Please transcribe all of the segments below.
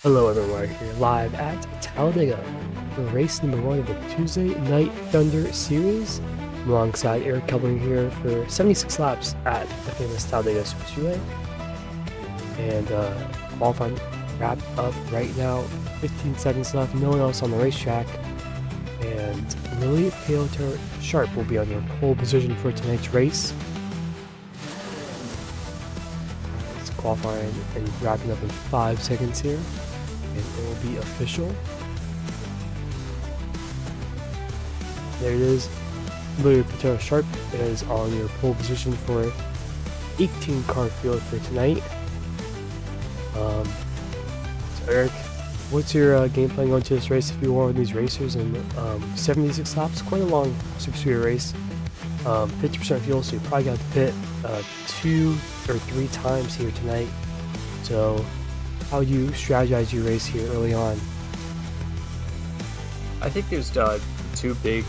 Hello everyone, we're here live at Talladega for race number 1 of the Tuesday Night Thunder Series. I'm alongside Eric Kelvin here for 76 laps at the famous Talladega Speedway. And qualifying wrapped up right now, 15 seconds left, no one else on the racetrack. And Lily Peotar Sharp will be on your pole position for tonight's race. It's qualifying and wrapping up in 5 seconds here. And it will be official. There it is. Lily Peotar Sharp is on your pole position for 18 car field for tonight. So Eric, what's your game plan going to this race if you are one of these racers? And 76 laps, quite a long super speedway race. 50% fuel, so you probably got to pit 2 or 3 times here tonight. So how do you strategize your race here early on? I think there's two big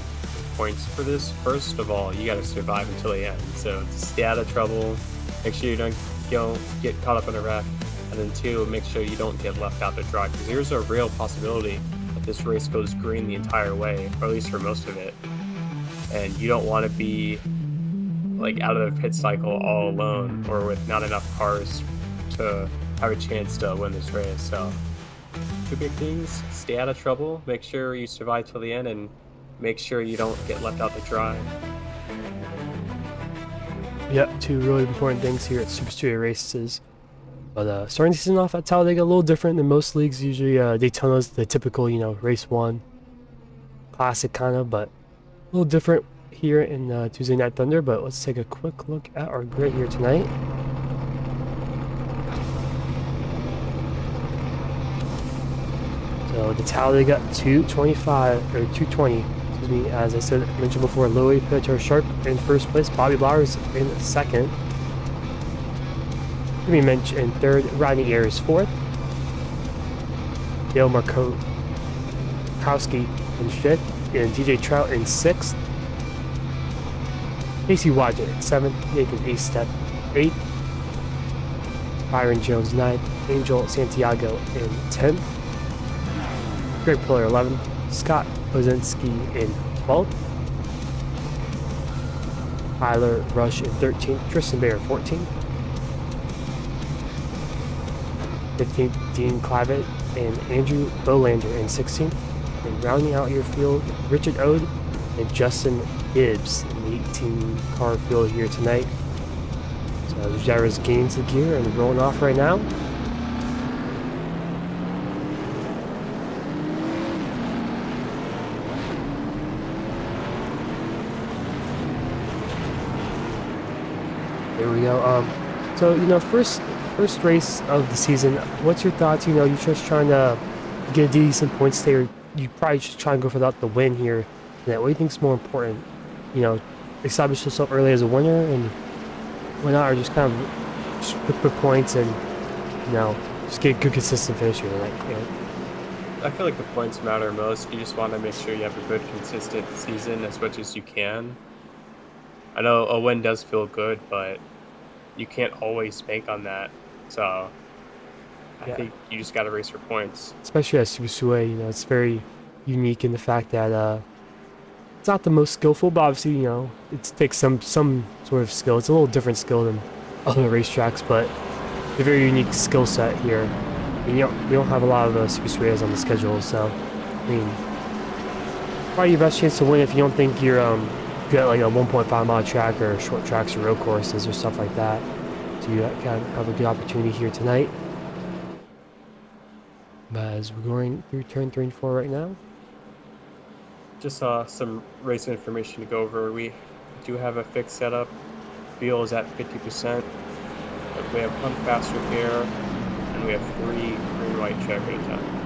points for this. First of all, you got to survive until the end. So stay out of trouble, make sure you don't get caught up in a wreck, and then 2, make sure you don't get left out to dry, because there's a real possibility that this race goes green the entire way, or at least for most of it. And you don't want to be like out of the pit cycle all alone or with not enough cars to have a chance to win this race. So 2 big things: stay out of trouble, make sure you survive till the end, and make sure you don't get left out to dry. Yep, 2 really important things here at super speedway races. But starting the season off at Talladega a little different than most leagues. Usually Daytona's the typical, race 1 classic kind of, but a little different here in Tuesday Night Thunder. But let's take a quick look at our grid here tonight. So the Talladega 225 or 220, excuse me. As I mentioned before, Lily Peotar Sharp in first place, Bobby Blowers in second. We mentioned in third, Rodney Ayers fourth, Dale Markowski in fifth, and DJ Trout in sixth. Casey Wadjet in seventh, Nathan Astep eighth, Byron Jones ninth, Angel Santiago in 10th, Greg Puller 11th, Scott Ozinski in 12th, Tyler Rush in 13th, Tristan Bayer 14th, 15th, Dean Clavet and Andrew Bolander in 16th, and rounding out your field, Richard Ode and Justin Gibbs in the 18 car field here tonight. So the gyros gains the gear and rolling off right now. There we go. So first race of the season. What's your thoughts? You're just trying to get a decent point stay, or you probably just try and go for the win here. What do you think is more important? Establish yourself early as a winner, and why not, or just kind of just put points and just get a good consistent finish here. I feel like the points matter most. You just want to make sure you have a good consistent season as much as you can. I know a win does feel good, but you can't always bank on that. So I think you just got to race for points. Especially at Super Speedway, it's very unique in the fact that it's not the most skillful, but obviously, it takes some sort of skill. It's a little different skill than other racetracks, but it's a very unique skill set here. And we don't have a lot of Super Speedways on the schedule, so probably your best chance to win if you don't think you're got like a 1.5 mile track or short tracks or road courses or stuff like that. So you can have a good opportunity here tonight. But as we're going through turn 3 and 4 right now. Just some race information to go over. We do have a fixed setup. Fuel is at 50%. We have 1 fast repair, and we have 3 green-white check at a time.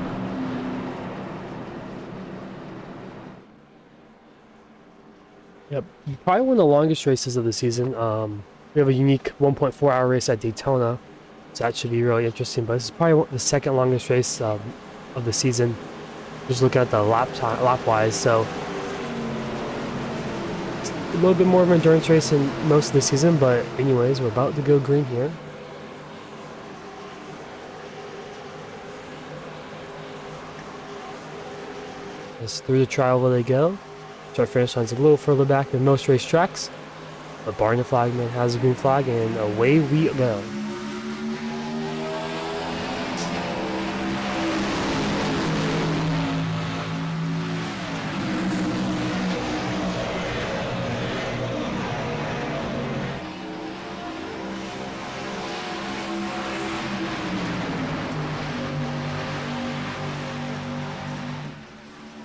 Yep, probably one of the longest races of the season. We have a unique 1.4 hour race at Daytona, so that should be really interesting. But this is probably the second longest race of the season. Just looking at the lap wise, so it's a little bit more of an endurance race than most of the season. But anyways, we're about to go green here. As through the trial they go. Start finish line's a little further back than most racetracks. But Barn the Flagman has a green flag, and away we go.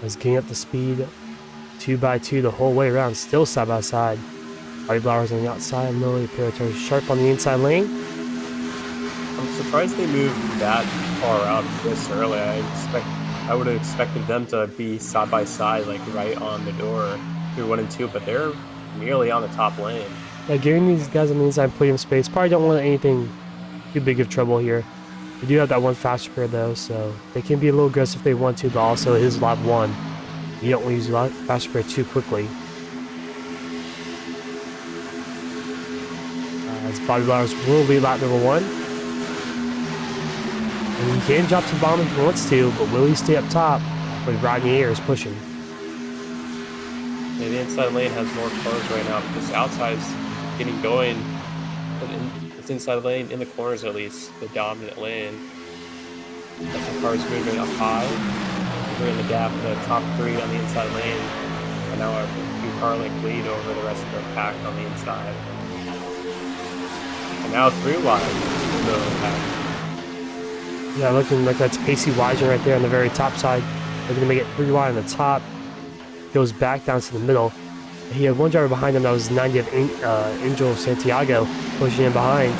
Is getting up to speed 2x2 the whole way around, still side by side. Body Blowers on the outside, Lily Parator Sharp on the inside lane. I'm surprised they moved that far out this early. I would have expected them to be side by side, like right on the door through 1 and 2, but they're nearly on the top lane. Yeah, giving these guys on the inside plenty of space. Probably don't want anything too big of trouble here. They do have that one fast repair though, so they can be a little aggressive if they want to, but also it is lap 1. You don't want to use fast repair too quickly. As Bobby Blowers will lead lap number 1. And he can drop to the bottom if he wants to, but will he stay up top with Rodney Ayers pushing? Yeah, the inside lane has more cars right now. This outside is getting going. This inside lane, in the corners at least, the dominant lane. As the cars moving up high. We're in the gap, the top 3 on the inside lane. And now a few car length lead over the rest of the pack on the inside. And now 3 wide in the middle of the pack. Yeah, looking like that's Pacey Wiseman right there on the very top side. They're going to make it 3 wide on the top. Goes back down to the middle. He had one driver behind him that was 90 of Angel Santiago pushing in behind.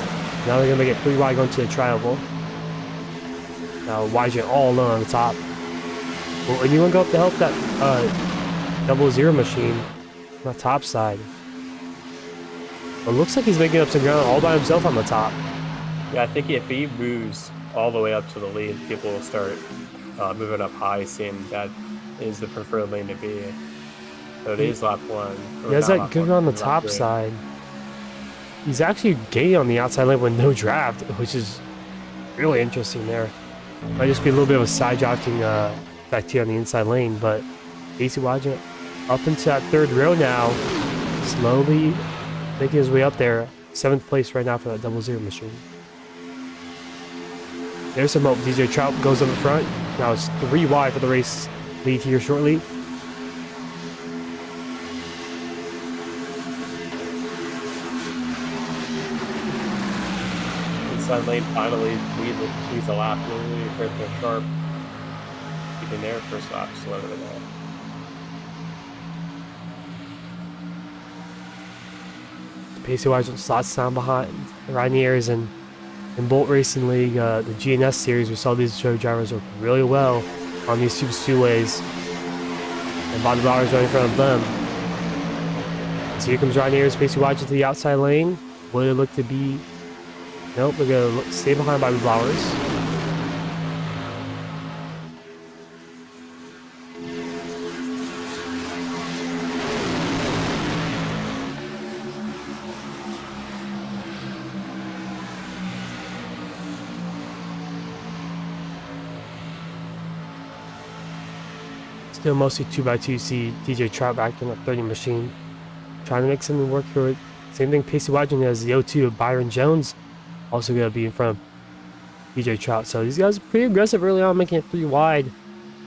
Now they're going to make it 3 wide going to the triangle. Now Wiseman all alone on the top. Will anyone go up to help that 00 machine on the top side? It looks like he's making up some ground all by himself on the top. Yeah, I think if he moves all the way up to the lead, people will start moving up high, seeing that is the preferred lane to be. So it is lap 1. He has that good on the top side. He's actually gaining on the outside lane with no draft, which is really interesting there. Might just be a little bit of a side drafting back here on the inside lane, but AC Wajin up into that 3rd row now, slowly making his way up there. 7th place right now for that 00 machine. There's some hope. DJ Trout goes up in front. Now it's 3 wide for the race lead here shortly. Inside lane finally leads a lap. Literally hurt their Sharp. Keeping their first lap slower than that. Pacey Wiseman slots down behind Rodney Ayers in Bolt Racing League, the GNS series. We saw these show drivers work really well on these Super Speedways. And Bobby Blowers right in front of them. So here comes Rodney Ayers, Pacey Wiseman to the outside lane. Will it look to be... Nope, we're going to stay behind Bobby Blowers. Still mostly 2x2. See DJ Trout back in that 30 machine. Trying to make something work for it. Same thing Pacey Wiseman has the 02 of Byron Jones. Also going to be in front of DJ Trout. So these guys are pretty aggressive early on, making it 3 wide.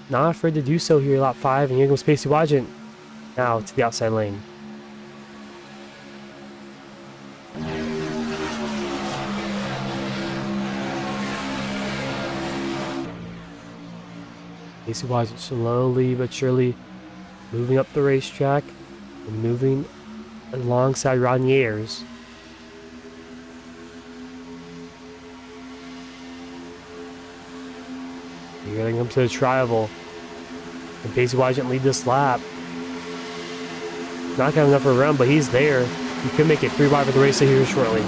Not afraid to do so here, lap 5. And here goes Pacey Wiseman now to the outside lane. Pacey Wiseman slowly but surely moving up the racetrack and moving alongside Rodney Ayers. You're going to come to the trial. And Pacey Wiseman lead this lap. Not got enough for a run, but he's there. He could make it 3 wide for the race here shortly.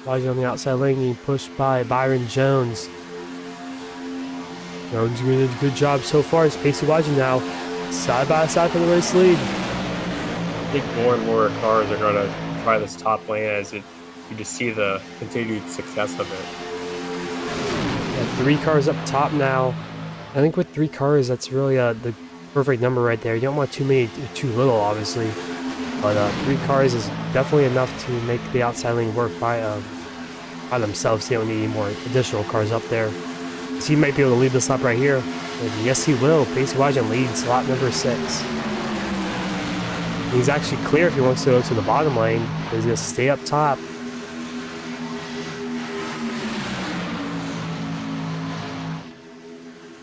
Wiseman on the outside lane getting pushed by Byron Jones. Jones doing a good job so far. It's Pacey Wiseman now side by side for the race lead. I think more and more cars are going to try this top lane as you just see the continued success of it. Yeah, 3 cars up top now. I think with 3 cars, that's really the perfect number right there. You don't want too many, too little, obviously. But 3 cars is definitely enough to make the outside lane work by themselves. They don't need any more additional cars up there. So he might be able to lead this lap right here. And yes, he will. Pacey Wajan leads lap number 6. He's actually clear if he wants to go to the bottom lane. He's going to stay up top.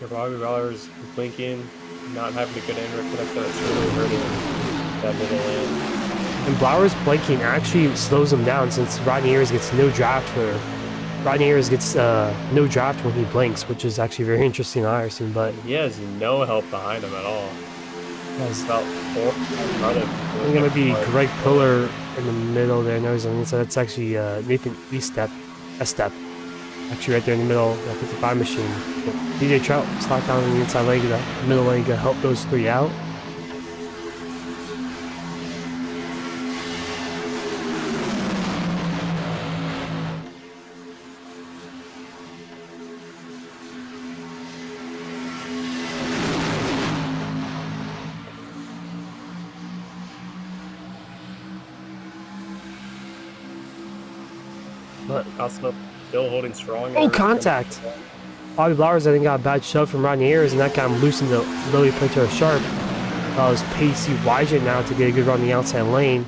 Bobby Bowers blinking, not having a good interconnect, that's really hurting that middle lane. And Blowers blinking actually slows him down since Rodney Ayers gets no draft for Rodney Ayers gets no draft when he blinks, which is actually very interesting to Iverson, but he has no help behind him at all. It's about 4 I think it might be Greg Pillar in the middle there. No, he's on the inside. That's actually Nathan S-Step. Actually right there in the middle, that 55 machine. But DJ Trout slot down on the inside leg of that middle lane to help those 3 out. But Costa still holding strong. oh, contact! Bobby Blowers, I think, got a bad shove from Rodney Ayers, and that got him loose into Lily Pinto Sharp. Allows Pacey Wajan now to get a good run on the outside lane.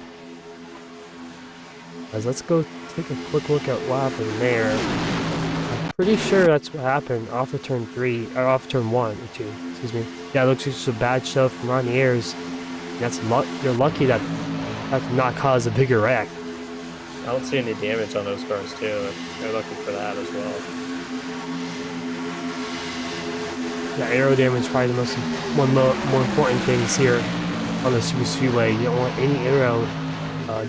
Guys, let's go take a quick look at what happened there. I'm pretty sure that's what happened off of turn 3, or off turn 1 or 2, excuse me. Yeah, it looks like just a bad shove from Rodney Ayers. That's you're lucky that did not cause a bigger wreck. I don't see any damage on those cars too. They're looking for that as well. Yeah, aero damage is probably the one of the more important things here on the Super Speedway. You don't want any aero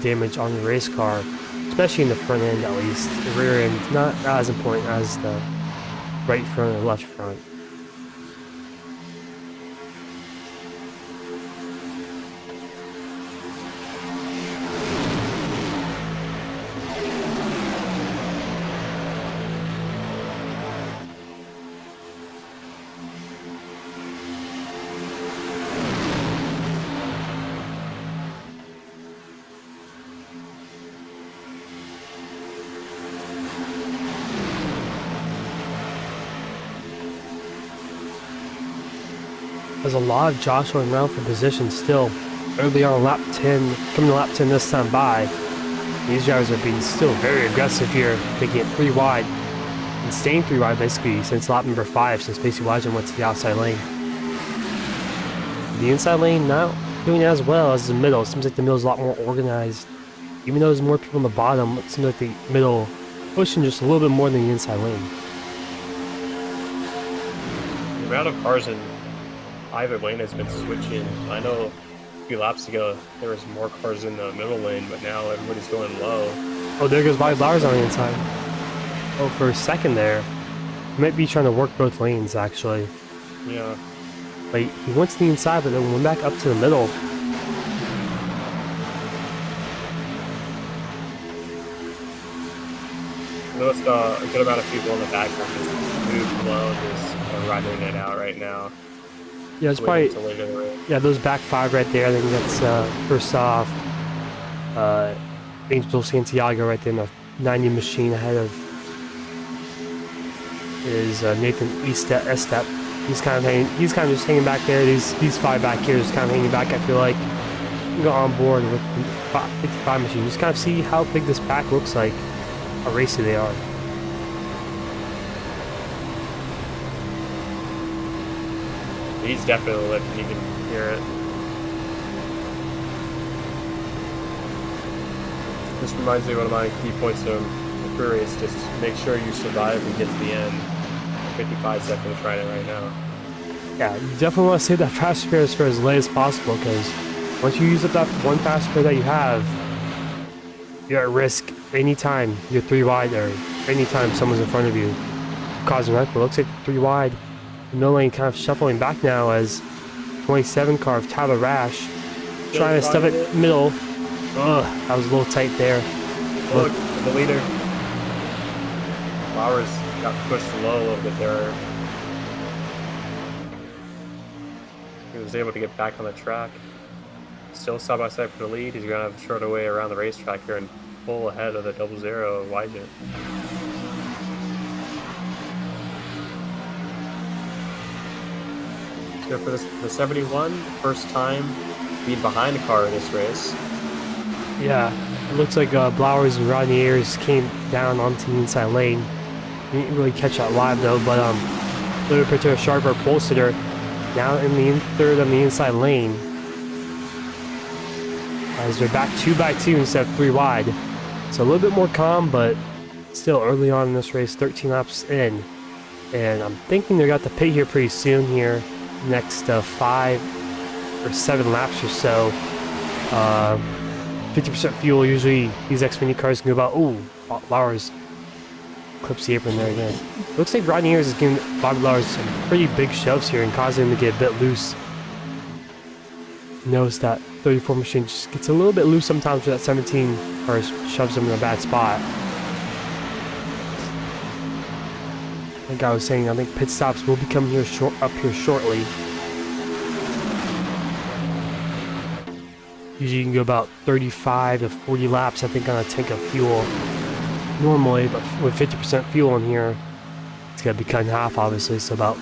damage on the race car, especially in the front end at least. The rear end is not as important as the right front or left front. There's a lot of jostling around for position still. Early on lap 10, coming to lap 10 this time by. These drivers are being still very aggressive here, taking it 3 wide and staying 3 wide basically since lap number 5, since Pacey Wajan went to the outside lane. The inside lane not doing as well as the middle. It seems like the middle's a lot more organized. Even though there's more people on the bottom, it seems like the middle pushing just a little bit more than the inside lane. The amount of cars in either lane has been switching. I know a few laps ago there was more cars in the middle lane, but now everybody's going low. Oh, there goes Bobby Blowers on the inside. Oh, for a second there. He might be trying to work both lanes, actually. Yeah. But he went to the inside, but then went back up to the middle. I noticed a good amount of people in the back are just moved low, just riding it out right now. Yeah, it's probably, yeah, those back 5 right there. I think that's first off Angel Santiago right there in the 90 machine ahead of is Nathan S-Step. He's kind of just hanging back there. These 5 back here just kind of hanging back. I feel like go on board with the 55 machine. Just kind of see how big this pack looks like, how racy they are. He's definitely lifting, you can hear it. This reminds me of one of my key points of the career is just make sure you survive and get to the end. 55 seconds right now. Yeah, you definitely want to save that fast spare for as late as possible, because once you use up that one fast spare that you have, you're at risk anytime you're 3 wide or anytime someone's in front of you causing wreck. But it looks like 3 wide. The middle lane kind of shuffling back now as 27 car of Tyler Rash. Trying to stuff find it middle. Ugh, that was a little tight there. Look, the leader. Flowers got pushed low a little bit there. He was able to get back on the track. Still side by side for the lead. He's going to have a shorter way around the racetrack here and pull ahead of the 00 Wygent. So for this, the 71, first time being behind a car in this race. Yeah, it looks like Blowers and Rodney Ayers came down onto the inside lane. Didn't really catch that live though, but Little Pater Sharper pole sitter now in the third on the inside lane. As they're back 2 by 2 instead of 3 wide. So a little bit more calm, but still early on in this race, 13 laps in. And I'm thinking they got the pit here pretty soon here, next 5 or 7 laps or so. 50% fuel, usually these Xfinity cars can go about, ooh, Bowers clips the apron there again. Looks like Rodney Ayers is giving Bobby Bowers some pretty big shoves here and causing him to get a bit loose. Notice that 34 machine just gets a little bit loose sometimes with that 17 car shoves him in a bad spot. Like I was saying, I think pit stops will be coming here up here shortly. Usually you can go about 35 to 40 laps, I think, on a tank of fuel normally, but with 50% fuel in here, it's going to be cut in half, obviously, so about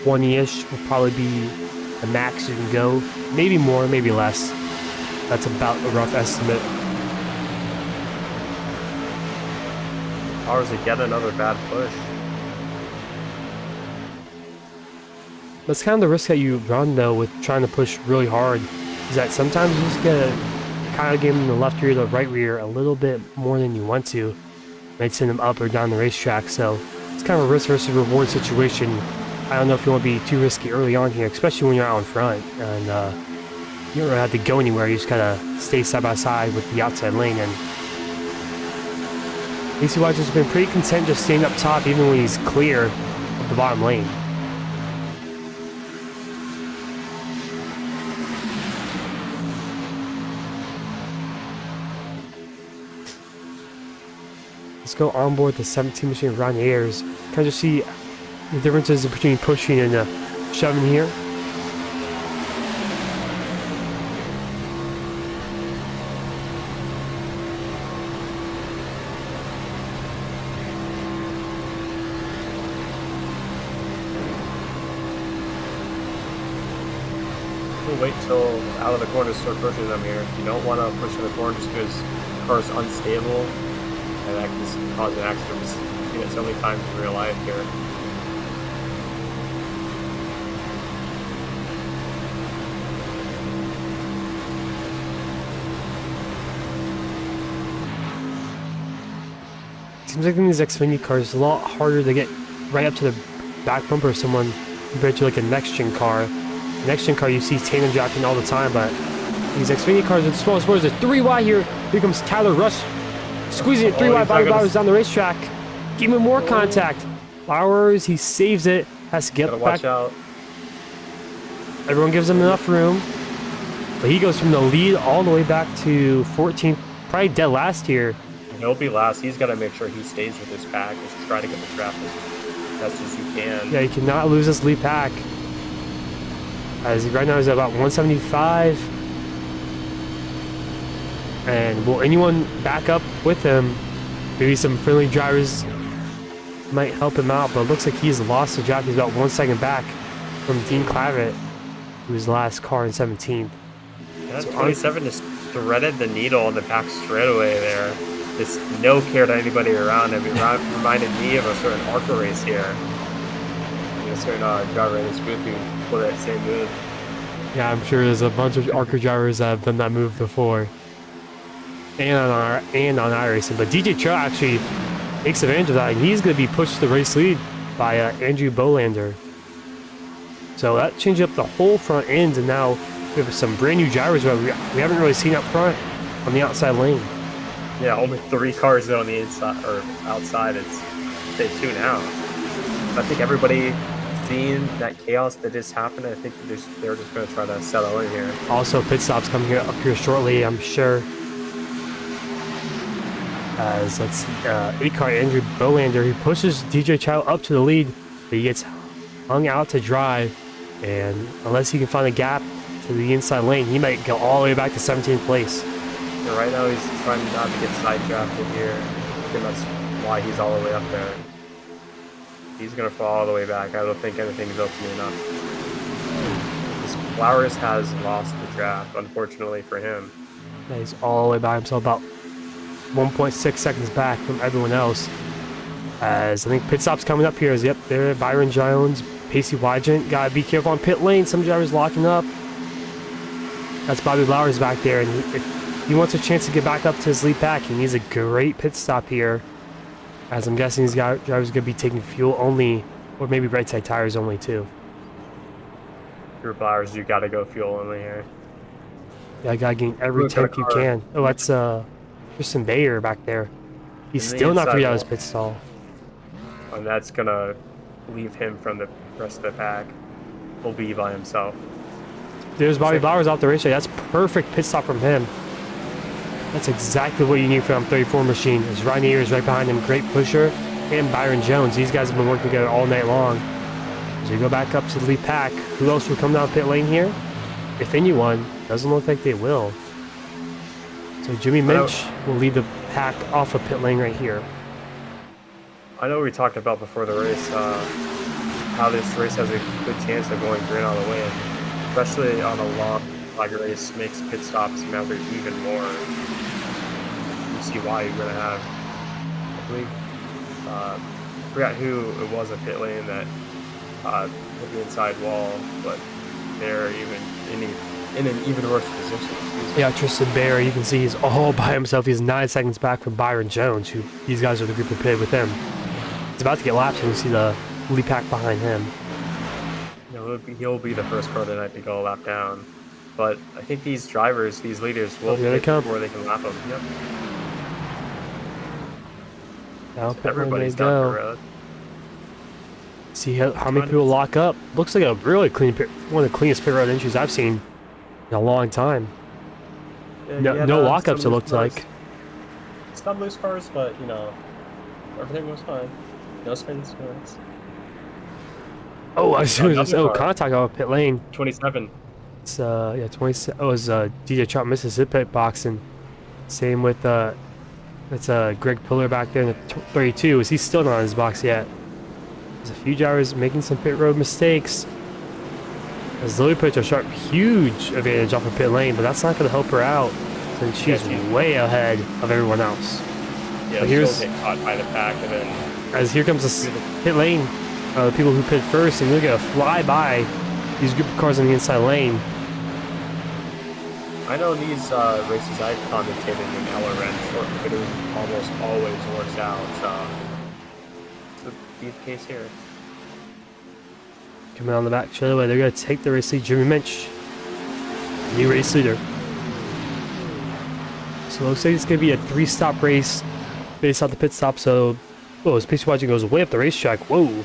20-ish will probably be the max you can go. Maybe more, maybe less. That's about a rough estimate. Ours again, another bad push. That's kind of the risk that you run, though, with trying to push really hard, is that sometimes you just gotta kind of give them the left rear, the right rear a little bit more than you want to. Might send them up or down the racetrack, so it's kind of a risk versus reward situation. I don't know if you want to be too risky early on here, especially when you're out in front, and you don't really have to go anywhere. You just gotta stay side by side with the outside lane, and AC Watch has been pretty content just staying up top even when he's clear of the bottom lane. Let's go on board the 17 machine of Rodney Ayers. Kind of see the differences between pushing and shoving here. We'll wait till out of the corner to start pushing them here. You don't want to push in the corner just because the car is unstable. And that can cause an accident. We've seen it so many times in real life here. Seems like in these Xfinity cars, it's a lot harder to get right up to the back bumper of someone compared to like a next-gen car. Next-gen car, you see tandem jacking all the time, but these Xfinity cars are the smallest motors. There's 3 wide here. Here comes Tyler Rush. Squeezing it 3 wide, Bobby Bowers down the racetrack. Give him more contact. Bowers, he saves it. Has to get back. Watch out. Everyone gives him enough room. But he goes from the lead all the way back to 14th. Probably dead last here. He'll be last. He's got to make sure he stays with his pack. Just try to get the trap as best as he can. Yeah, he cannot lose this lead pack. As right now he's at about 175. And will anyone back up with him? Maybe some friendly drivers might help him out, but it looks like he's lost the job. He's about 1 second back from Dean Clavitt, who was the last car in 17th. Yeah, so 27 just threaded the needle on the back straightaway there. Just no care to anybody around him. It reminded me of a certain ARCA race here. A certain driver in this booth who pulled that same move. Yeah, I'm sure there's a bunch of ARCA drivers that have done that move before. And on iRacing, but DJ Cho actually takes advantage of that, and he's going to be pushed to the race lead by Andrew Bolander. So that changed up the whole front end, and now we have some brand new drivers that we haven't really seen up front on the outside lane. Yeah, only 3 cars though on the inside or outside. It's day 2 now. I think everybody seeing that chaos that just happened, I think they're just going to try to settle in here. Also, pit stops coming here up here shortly, I'm sure. As let's see, 8-car Andrew Bolander, he pushes DJ Chow up to the lead, but he gets hung out to dry, and unless he can find a gap to the inside lane, he might go all the way back to 17th place. And right now he's trying not to get sidedrafted here, and that's why he's all the way up there. He's going to fall all the way back. I don't think anything's opening enough. Flowers has lost the draft, unfortunately for him. Yeah, he's all the way by himself, about 1.6 seconds back from everyone else. As I think pit stop's coming up here. Yep, there, Byron Jones, Pacey Wygant. Gotta be careful on pit lane. Some drivers locking up. That's Bobby Blowers back there, and if he wants a chance to get back up to his lead pack, he needs a great pit stop here. As I'm guessing these drivers gonna be taking fuel only, or maybe right side tires only too. Your Blowers, you gotta go fuel only here. Yeah, I gotta gain every tank you can. Oh, that's Tristan Bayer back there. He's still not figured out his pit stall. And that's gonna leave him from the rest of the pack. He'll be by himself. There's Bobby Blowers off the racetrack. That's perfect pit stop from him. That's exactly what you need from 34 machine. As Rainier is right behind him, great pusher, and Byron Jones. These guys have been working together all night long. As we go back up to the lead pack, who else will come down pit lane here? If anyone, doesn't look like they will. So Jimmy Minch will lead the pack off of pit lane right here. I know we talked about before the race how this race has a good chance of going green all the way, especially on a long flag race makes pit stops matter even more. You see why you're gonna have, I believe, I forgot who it was at pit lane that hit the inside wall, but they're even in an even worse position. Yeah, Tristan Bayer, you can see he's all by himself. He's 9 seconds back from Byron Jones, who these guys are the group who pitted with him. He's about to get lapped, and you see the lead pack behind him. He'll be the first car tonight to go a lap down. But I think these drivers, these leaders, will pit before they can lap them. Yep. Now So everybody's down the road. See how many people lock up. Looks like a really clean pit, one of the cleanest pit road entries I've seen in a long time. Yeah, no lockups, it looked like. Some loose cars, but you know, everything was fine. No spins, no hits. Oh, I was contact off pit lane. 27. It's yeah, 27. Oh, it was DJ Chop misses his pit box, and same with it's Greg Pillar back there in the 32. Is he still not on his box yet? There's a few drivers making some pit road mistakes. As Lily puts a sharp, huge advantage off of pit lane, but that's not going to help her out since she's way ahead of everyone else. Yeah, but here's she'll get caught by the pack, and then as here comes the pit lane. The people who pit first, and they're going to fly by these group of cars on the inside lane. I know these races I've commentated in LRN, short pitting almost always works out. To be the case here. Coming on the back straightaway, they're going to take the race lead. Jimmy Minch, new race leader. So it looks like it's going to be a 3-stop race based off the pit stop. So, oh, his Pacey Wygant goes way up the racetrack. Whoa.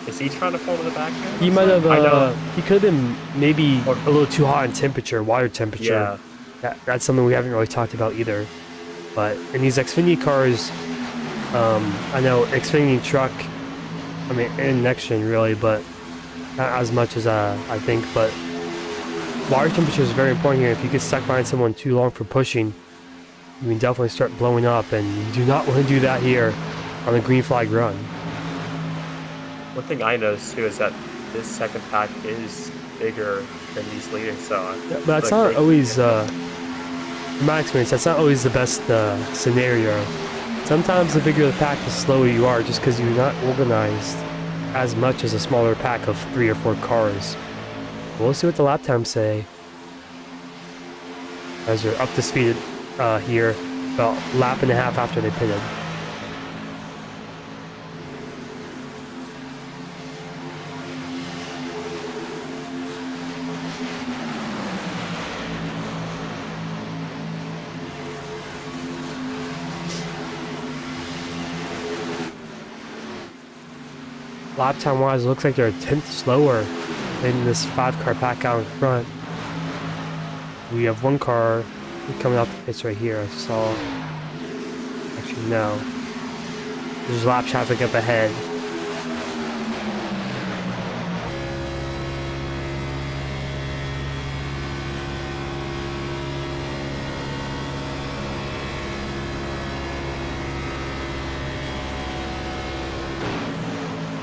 Is he trying to fall to the back here? He might have, he could have been maybe a little too hot in temperature, water temperature. Yeah. That's something we haven't really talked about either. But in these Xfinity cars, I know Xfinity truck, I mean, and next gen really, but not as much as I think. But water temperature is very important here. If you get stuck behind someone too long for pushing, you can definitely start blowing up, and you do not want to do that here on a green flag run. One thing I noticed too is that this second pack is bigger than these leaders, so yeah, but that's not always, in my experience, that's not always the best scenario. Sometimes the bigger the pack, the slower you are, just because you're not organized as much as a smaller pack of 3 or 4 cars. We'll see what the lap times say as they're up to speed here, about a lap and a half after they pitted. lap time wise, it looks like they're a tenth slower than this 5-car pack out in front. We have one car coming out the pits right here. I saw. Actually, no. There's lap traffic up ahead.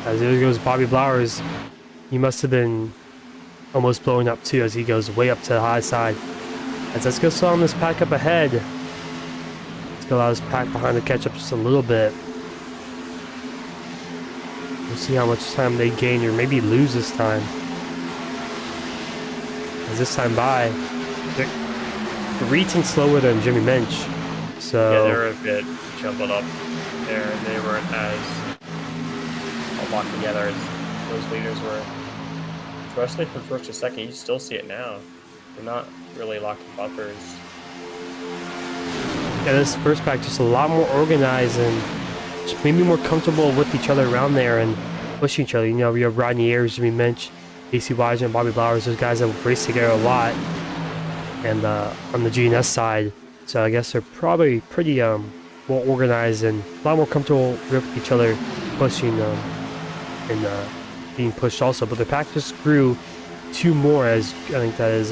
As there goes Bobby Blowers. He must have been almost blowing up too as he goes way up to the high side. As let's go slow on this pack up ahead. Let's go allow this pack behind to catch up just a little bit. We'll see how much time they gain or maybe lose this time. As this time by, they're 3 tenths slower than Jimmy Mensch. So yeah, they were a bit jumbled up there, and they weren't as locked together as those leaders were. Especially from first to second, you still see it now. They're not really locking bumpers. Yeah, this first pack just a lot more organized and just maybe more comfortable with each other around there and pushing each other. You know, we have Rodney Ayers, Jimmy Mensch, AC Weiser, and Bobby Blowers. Those guys have raced together a lot. And on the GNS side, so I guess they're probably pretty well organized and a lot more comfortable with each other, pushing and being pushed also. But the pack just grew 2 more, as I think that is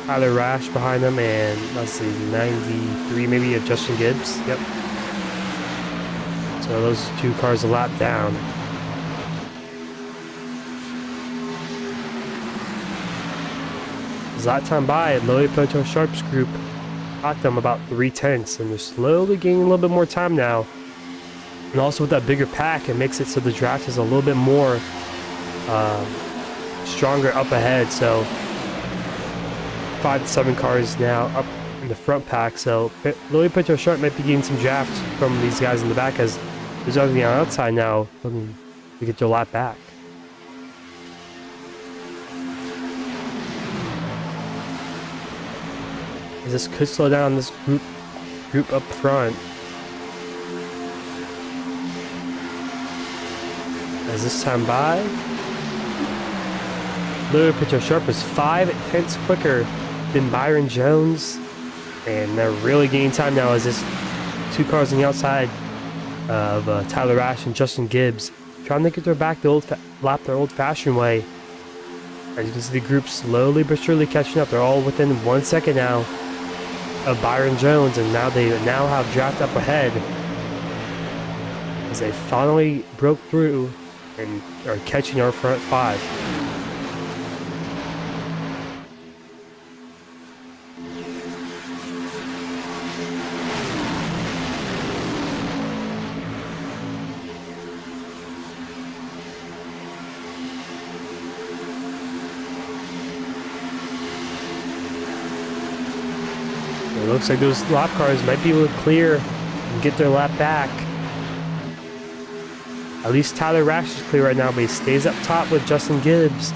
Tyler Rash behind them, and let's see, 93 maybe of Justin Gibbs. Yep. So those 2 cars a lap down. As that time by, Lowy Poto Sharps group got them about 3 tenths, and they're slowly gaining a little bit more time now. And also with that bigger pack, it makes it so the draft is a little bit more stronger up ahead. So 5 to 7 cars now up in the front pack. So Lowy Poto Sharp might be getting some draft from these guys in the back, as there's others on the outside now looking to get their lap back. This could slow down this group up front. As this time by, Lowy Poto Sharp is 5 tenths quicker than Byron Jones, and they're really gaining time now as this 2 cars on the outside of Tyler Rash and Justin Gibbs trying to get their back the lap their old-fashioned way. As you can see, the group slowly but surely catching up. They're all within 1 second now of Byron Jones, and now they have draft up ahead as they finally broke through and are catching our front 5. It looks like those lap cars might be able to clear and get their lap back. At least Tyler Rash is clear right now, but he stays up top with Justin Gibbs.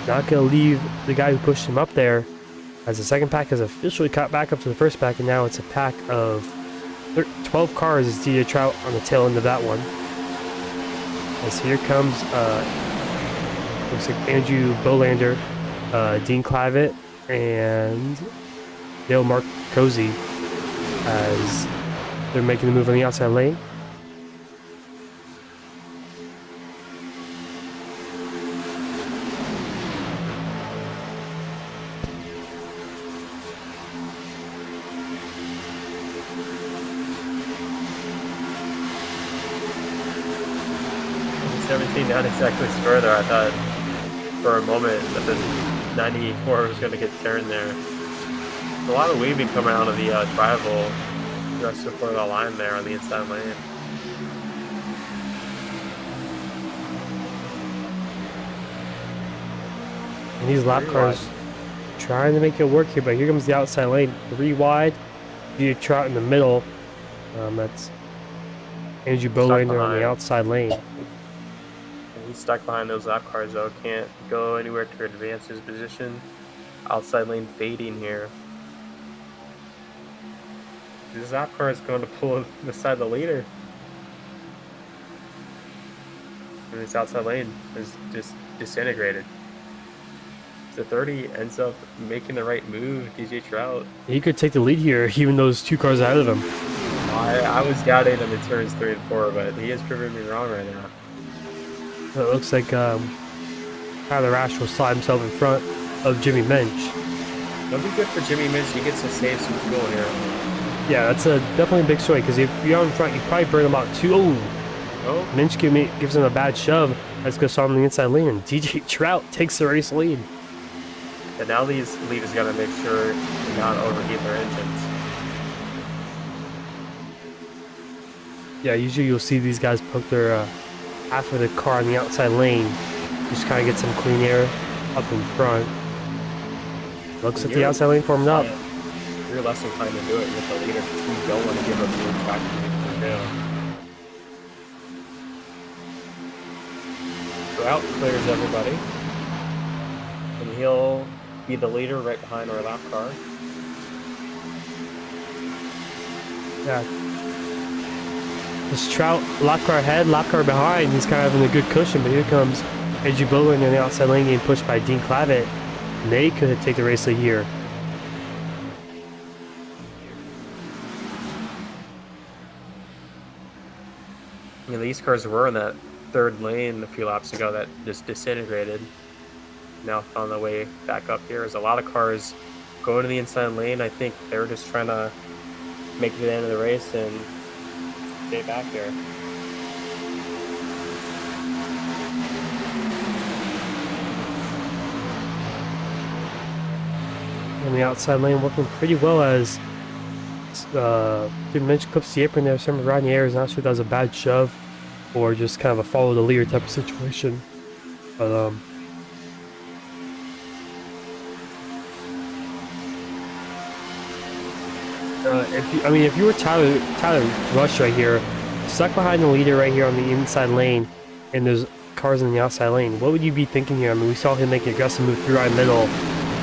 Not going to leave the guy who pushed him up there, as the second pack has officially caught back up to the first pack, and now it's a pack of 12 cars as DJ Trout on the tail end of that one. As here comes, looks like Andrew Bolander, Dean Clavitt, and Dale Marcosi as they're making the move on the outside lane. Not exactly further. I thought for a moment that the 94 was going to get turned there. A lot of weaving coming out of the tribal just before the line there on the inside lane. And these lap cars trying to make it work here, but here comes the outside lane. 3 wide, DJ Trout in the middle. That's Andrew Bolander on the outside lane. He's stuck behind those lap cars though, can't go anywhere to advance his position. Outside lane fading here. This lap car is going to pull the side of the leader. this outside lane is just disintegrated. So 30 ends up making the right move, DJ Trout. He could take the lead here, even though there's 2 cars ahead of him. I was doubting him in turns 3 and 4, but he is proving me wrong right now. So it looks like Tyler Ash will slide himself in front of Jimmy Mensch. That'll be good for Jimmy Minch. He gets to save some fuel here. Yeah, that's definitely a big story because if you're out in front, you probably burn about 2. Oh, Minch gives him a bad shove. Let's go start on the inside lane, and DJ Trout takes the race lead. and now these leaders got to make sure to not overheat their engines. Yeah, usually you'll see these guys put their half of the car on the outside lane, just kind of get some clean air up in front. Looks like the outside lane formed up. You're less inclined to do it with the leader because you don't want to give up your track down. Trout clears everybody, and he'll be the leader right behind our lap car. Yeah. This Trout, lap car ahead, lap car behind. He's kind of having a good cushion, but here comes Andrew Bowler in the outside lane getting pushed by Dean Clavitt. And they could take the race lead here. I mean, these cars were in that third lane a few laps ago that just disintegrated. Now on the way back up here. There's a lot of cars going to the inside lane. I think they're just trying to make it to the end of the race and stay back there. On the outside lane working pretty well as Jim Minch clips the apron there. Some around the air is not sure if that was a bad shove or just kind of a follow the leader type of situation. But if you were Tyler Rush right here, stuck behind the leader right here on the inside lane, and there's cars in the outside lane, what would you be thinking here? I mean, we saw him make an aggressive move through right middle.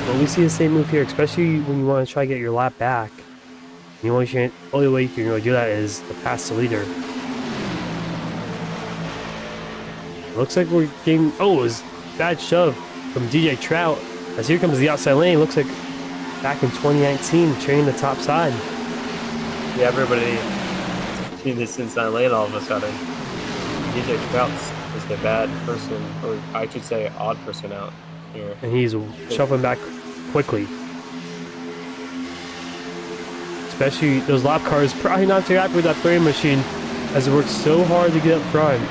But we see the same move here, especially when you want to try to get your lap back. The only way you can really do that is to pass the leader. Looks like we're getting... Oh, it was bad shove from DJ Trout. As here comes the outside lane. Looks like back in 2019, training the top side. Yeah, everybody in this inside lane all of a sudden. DJ Trout is the bad person, or I should say odd person out here. And he's shuffling back quickly. Especially those lap cars, probably not too happy with that throwing machine as it worked so hard to get up front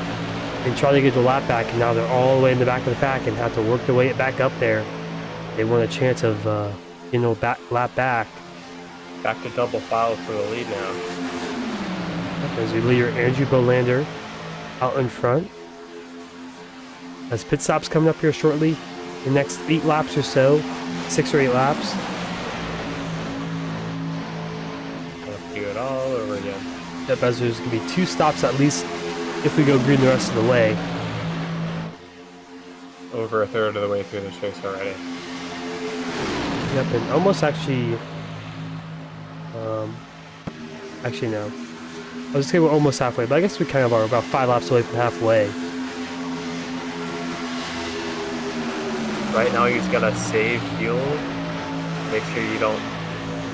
and try to get the lap back, and now they're all the way in the back of the pack and have to work their way back up there. They want a chance of, lap back. Back to double file for the lead now. There's your leader, Andrew Bolander, out in front. As pit stops coming up here shortly, the next 8 laps or so, 6 or 8 laps. Have to do it all over again. Yep, as there's going to be 2 stops at least if we go green the rest of the way. Over a third of the way through this race already. Yep, and almost actually... actually, no. I was saying we're almost halfway, but I guess we kind of are about 5 laps away from halfway. Right now, you just gotta save fuel. Make sure you don't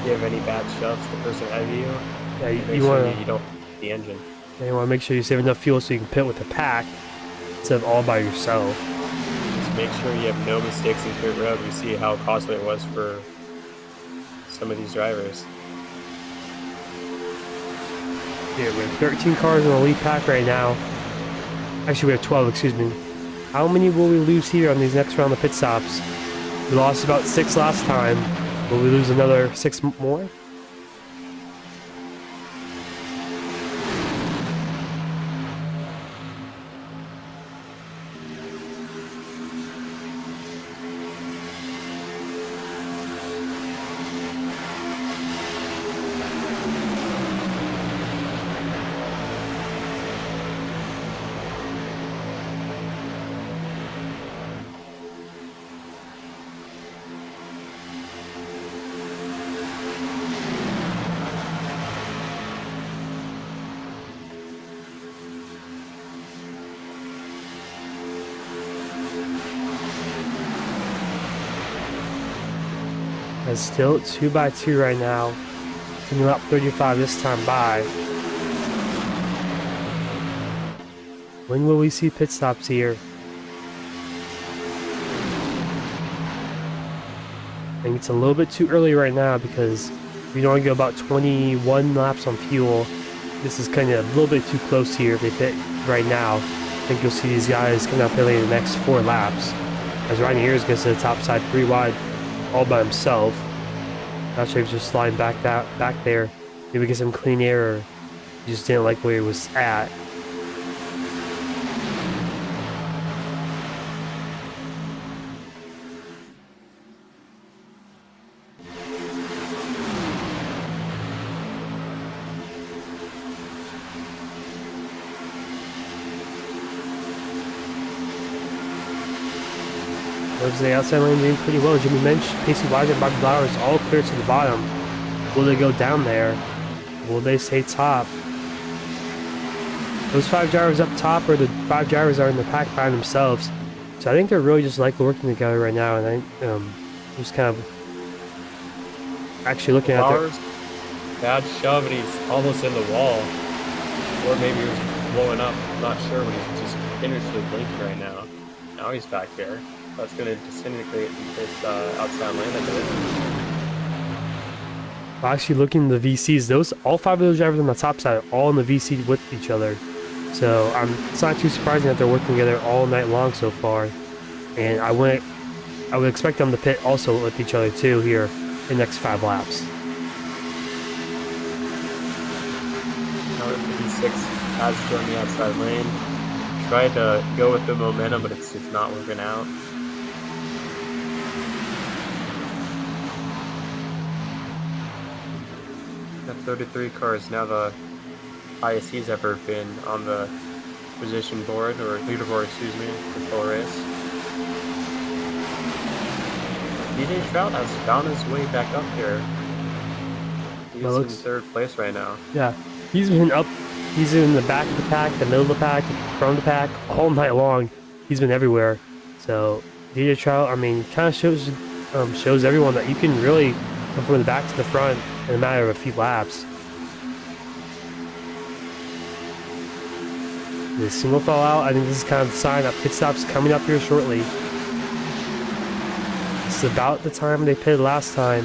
give any bad shoves to the person ahead of you. Yeah, you want to... You don't hit the engine. Yeah, you want to make sure you save enough fuel so you can pit with the pack instead of all by yourself. Just make sure you have no mistakes in pit road. We see how costly it was for some of these drivers. Yeah, we have 13 cars in the lead pack right now. Actually, we have 12, excuse me. How many will we lose here on these next round of pit stops? We lost about 6 last time. Will we lose another 6 more? It's still 2x2 right now. Coming up 35 this time by. When will we see pit stops here? I think it's a little bit too early right now because we only go about 21 laps on fuel. This is kind of a little bit too close here if they pit right now. I think you'll see these guys coming up pitting the next 4 laps. As Ryan Ayers gets to the top side pretty wide all by himself. Not sure if he's just sliding back there. Maybe get some clean air or he just didn't like where he was at. Lives the outside lane doing pretty well. Jimmy Mensch, Casey Weiser, and Bobby Blowers all clear to the bottom. Will they go down there? Will they stay top? Those 5 drivers up top, or the 5 drivers are in the pack by themselves. So I think they're really just like working together right now, and I just kind of actually looking at Flowers, bad shove, and he's almost in the wall, or maybe he was blowing up. I'm not sure, but he's just continuously blinking right now. Now he's back here. That's going to disintegrate this outside lane a bit. Actually looking at the VCs, all 5 of those drivers on the top side are all in the VC with each other. So it's not too surprising that they're working together all night long so far. And I would expect them to pit also with each other too here in the next 5 laps. Number 56 has to on the outside lane. Tried to go with the momentum, but it's not working out. That 33 car is now the highest he's ever been on the position board, or leaderboard, excuse me, this whole race. DJ Trout has found his way back up here. He's in 3rd place right now. Yeah, he's been up. He's in the back of the pack, the middle of the pack, front of the pack, all night long. He's been everywhere. So DJ Trout, I mean, kind of shows everyone that you can really come from the back to the front in a matter of a few laps. The single fell out. I think this is kind of the sign that pit stop's coming up here shortly. This is about the time they pitted last time.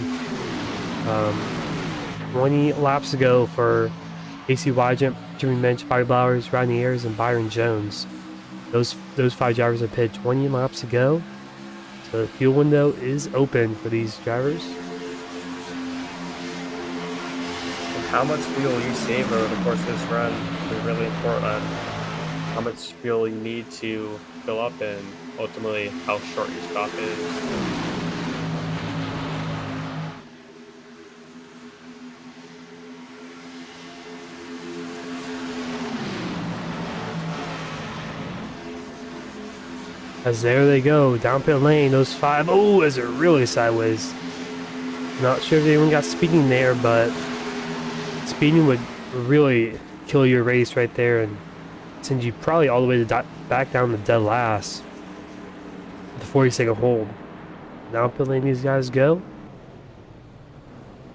20 laps ago for AC Wygent, Jimmy Mensch, Bobby Blowers, Rodney Ayers, and Byron Jones. Those 5 drivers have pitted 20 laps ago. So the fuel window is open for these drivers. And how much fuel you save over the course of this run is really important. How much fuel you need to fill up, and ultimately how short your stop is. As there they go, down pit lane, those 5. Oh, as they're really sideways. Not sure if anyone got speeding there, but speeding would really kill your race right there and send you probably all the way to back down to dead last. The 40-second hold. Down pit lane these guys go.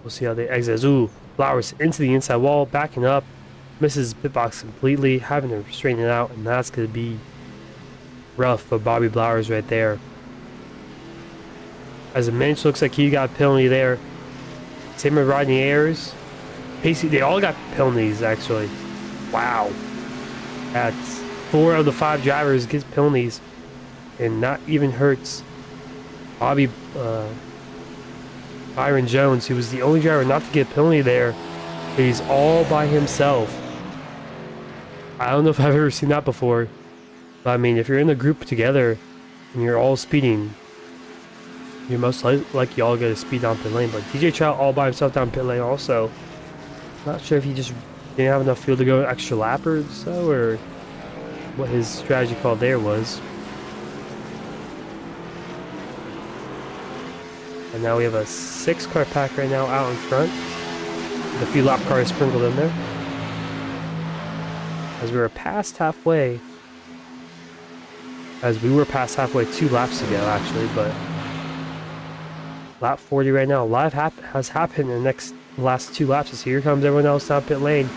We'll see how they exit. Ooh, Flowers into the inside wall, backing up. Misses pit box completely, having to straighten it out, and that's going to be rough for Bobby Blowers right there. As a Mensch looks like he got a penalty there. Same with Rodney Ayers. Pacey, they all got penalties actually. Wow. That's 4 of the 5 drivers get penalties, and not even hurts Byron Jones, who was the only driver not to get a penalty there. He's all by himself. I don't know if I've ever seen that before. But I mean, if you're in a group together and you're all speeding, you're most likely all going to speed down pit lane. But DJ Trout all by himself down pit lane also. Not sure if he just didn't have enough fuel to go an extra lap or so, or what his strategy call there was. And now we have a 6-car pack right now out in front, with a few lap cars sprinkled in there. As we were past halfway. As we were past halfway 2 laps ago, actually, but lap 40 right now. A lot has happened in the last 2 laps. So here comes everyone else down pit lane.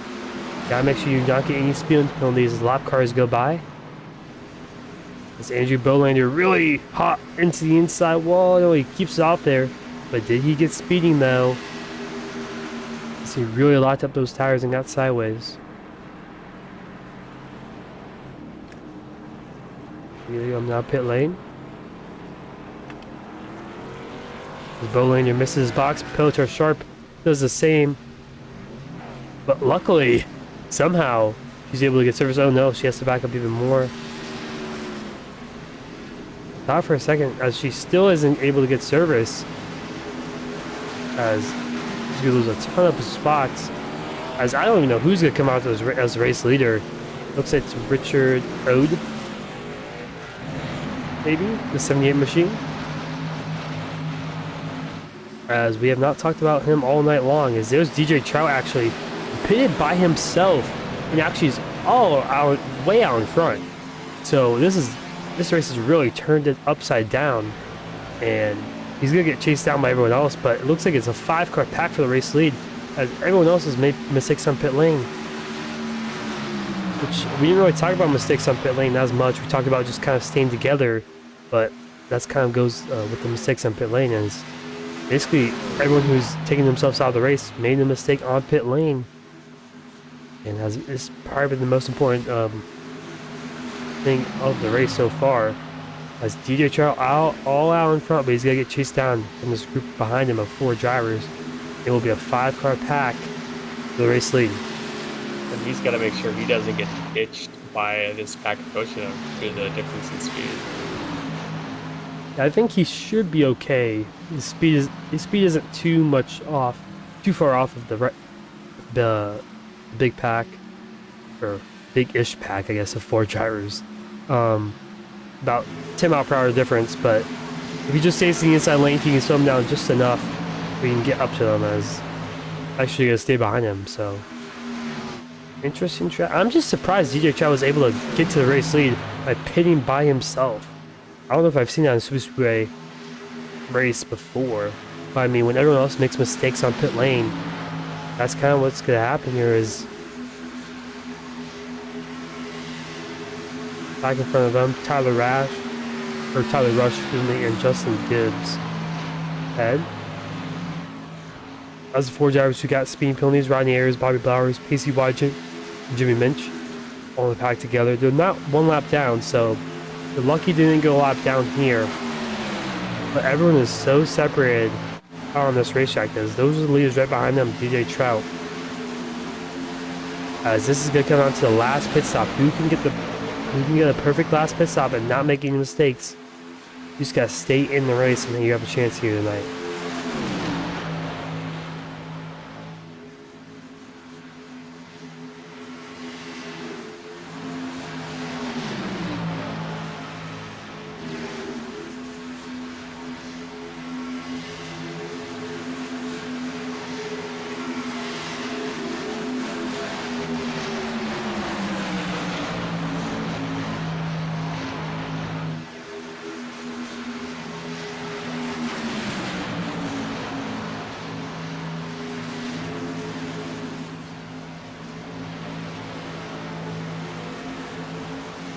Gotta make sure you don't get any speed penalties as lap cars go by. This Andrew Bolander really hot into the inside wall. No, he keeps it out there. But did he get speeding though? He really locked up those tires and got sideways. Here I'm now pit lane. As Bolander misses his box, Pillager Sharp does the same. But luckily, somehow, she's able to get service. Oh no, she has to back up even more. Thought for a second, as she still isn't able to get service. As she's gonna lose a ton of spots. As I don't even know who's gonna come out as the race leader. Looks like it's Richard Ode. Maybe the 78 machine. As we have not talked about him all night long. As there's DJ Trout actually pitted by himself and actually is all out, way out in front. So this race has really turned it upside down, and he's gonna get chased down by everyone else. But it looks like it's a 5-car pack for the race lead, as everyone else has made mistakes on pit lane. Which we didn't really talk about mistakes on pit lane as much. We talked about just kind of staying together, but that's kind of goes with the mistakes on pit lane. Is basically everyone who's taking themselves out of the race made a mistake on pit lane, and is probably the most important thing of the race so far. As DJ Trout all out in front, but he's gonna get chased down from this group behind him of 4 drivers. It will be a 5-car pack for the race lead. And he's got to make sure he doesn't get ditched by this pack approaching him due to the difference in speed. I think he should be okay. His speed isn't too far off of the big pack, or big-ish pack, I guess, of 4 drivers. About 10 mile per hour difference, but if he just stays in the inside lane, he can slow him down just enough we can get up to him. As actually gonna stay behind him. So interesting track. I'm just surprised DJ Chow was able to get to the race lead by pitting by himself. I don't know if I've seen that in Super Speedway race before, but I mean, when everyone else makes mistakes on pit lane, that's kind of what's gonna happen here. Is back in front of them, Tyler Rush, excuse me, and Justin Gibbs head. As the 4 drivers who got speeding penalties: Rodney Ayers, Bobby Blowers, Pacey Wydgen, and Jimmy Minch, all in the pack together. They're not 1 lap down, so they're lucky they didn't go a lap down here. But everyone is so separated out on this racetrack, as those are the leaders right behind them, DJ Trout. As this is going to come down to the last pit stop. Who can get a perfect last pit stop and not make any mistakes? You just got to stay in the race, and then you have a chance here tonight.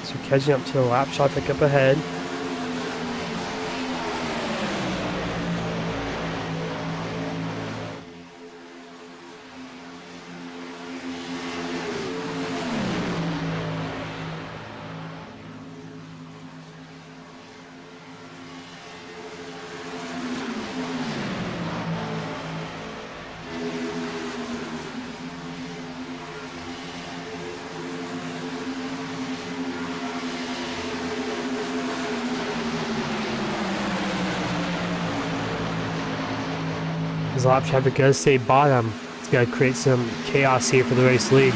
So catching up to the lap traffic up ahead. As lap traffic does stay bottom, it's going to create some chaos here for the race lead,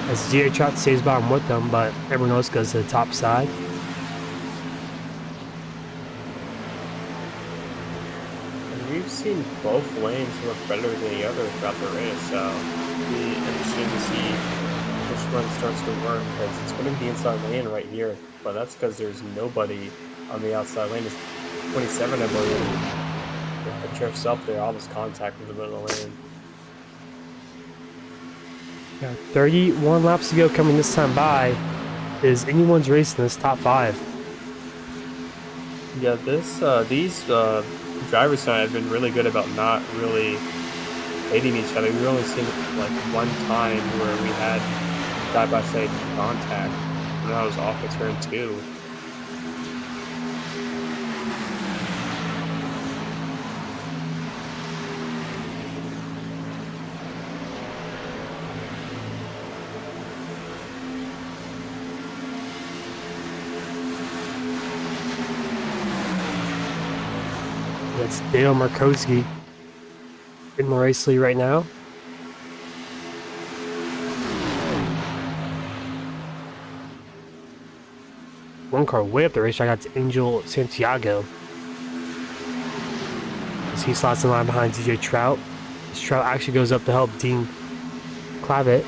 as DJ Trout stays bottom with them, but everyone else goes to the top side. And we've seen both lanes look better than the other throughout the race, so it'll be interesting to see which one starts to work, because it's going to be the inside lane right here, but that's because there's nobody on the outside lane. It's 27, I believe. It drifts up there, almost contact in the middle of the lane. Yeah, 31 laps to go coming this time by. Is anyone's race in this top 5? Yeah, these drivers tonight have been really good about not really hitting each other. We've only seen like one time where we had side-by-side contact, and that was off of turn 2. That's Dale Markowski in the race lead right now. One car way up the racetrack, that's Angel Santiago. As he slots in line behind DJ Trout. This Trout actually goes up to help Dean Clavitt.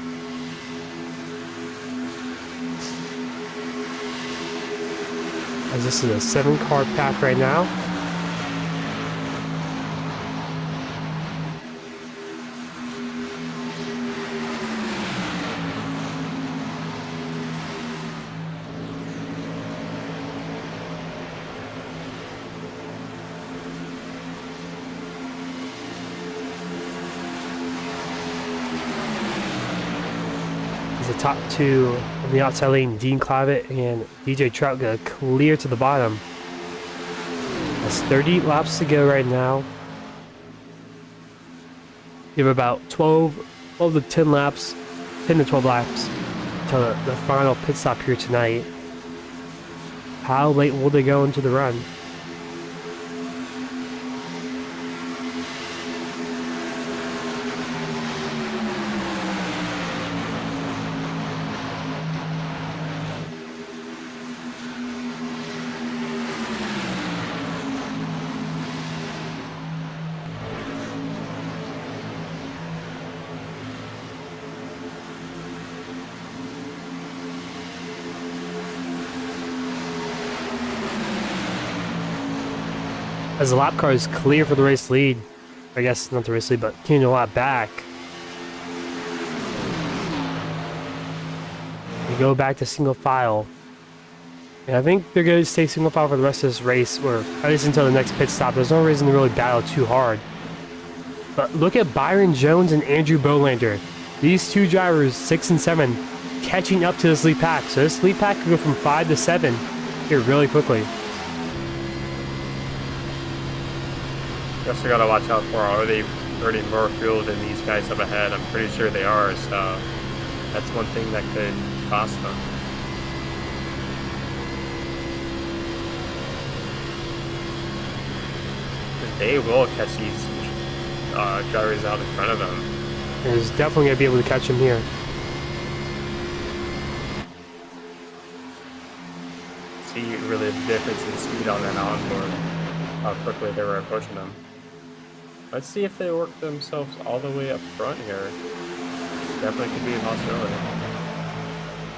As this is a 7-car pack right now. The top 2 on the outside lane, Dean Clavitt and DJ Trout, go clear to the bottom. That's 30 laps to go right now. You have about 12 to 10 laps, 10 to 12 laps until the final pit stop here tonight. How late will they go into the run? As the lap car is clear for the race lead, I guess not the race lead, but continuing a lap back. We go back to single file. And I think they're going to stay single file for the rest of this race, or at least until the next pit stop. There's no reason to really battle too hard. But look at Byron Jones and Andrew Bolander. These two drivers, 6 and 7, catching up to this lead pack. So this lead pack could go from 5 to 7 here really quickly. You also gotta watch out for, are they burning more fuel than these guys up ahead? I'm pretty sure they are, so that's one thing that could cost them. They will catch these drivers out in front of them. There's definitely going to be able to catch him here. See really the difference in speed on that onboard, how quickly they were approaching them. Let's see if they work themselves all the way up front here. Definitely could be a possibility.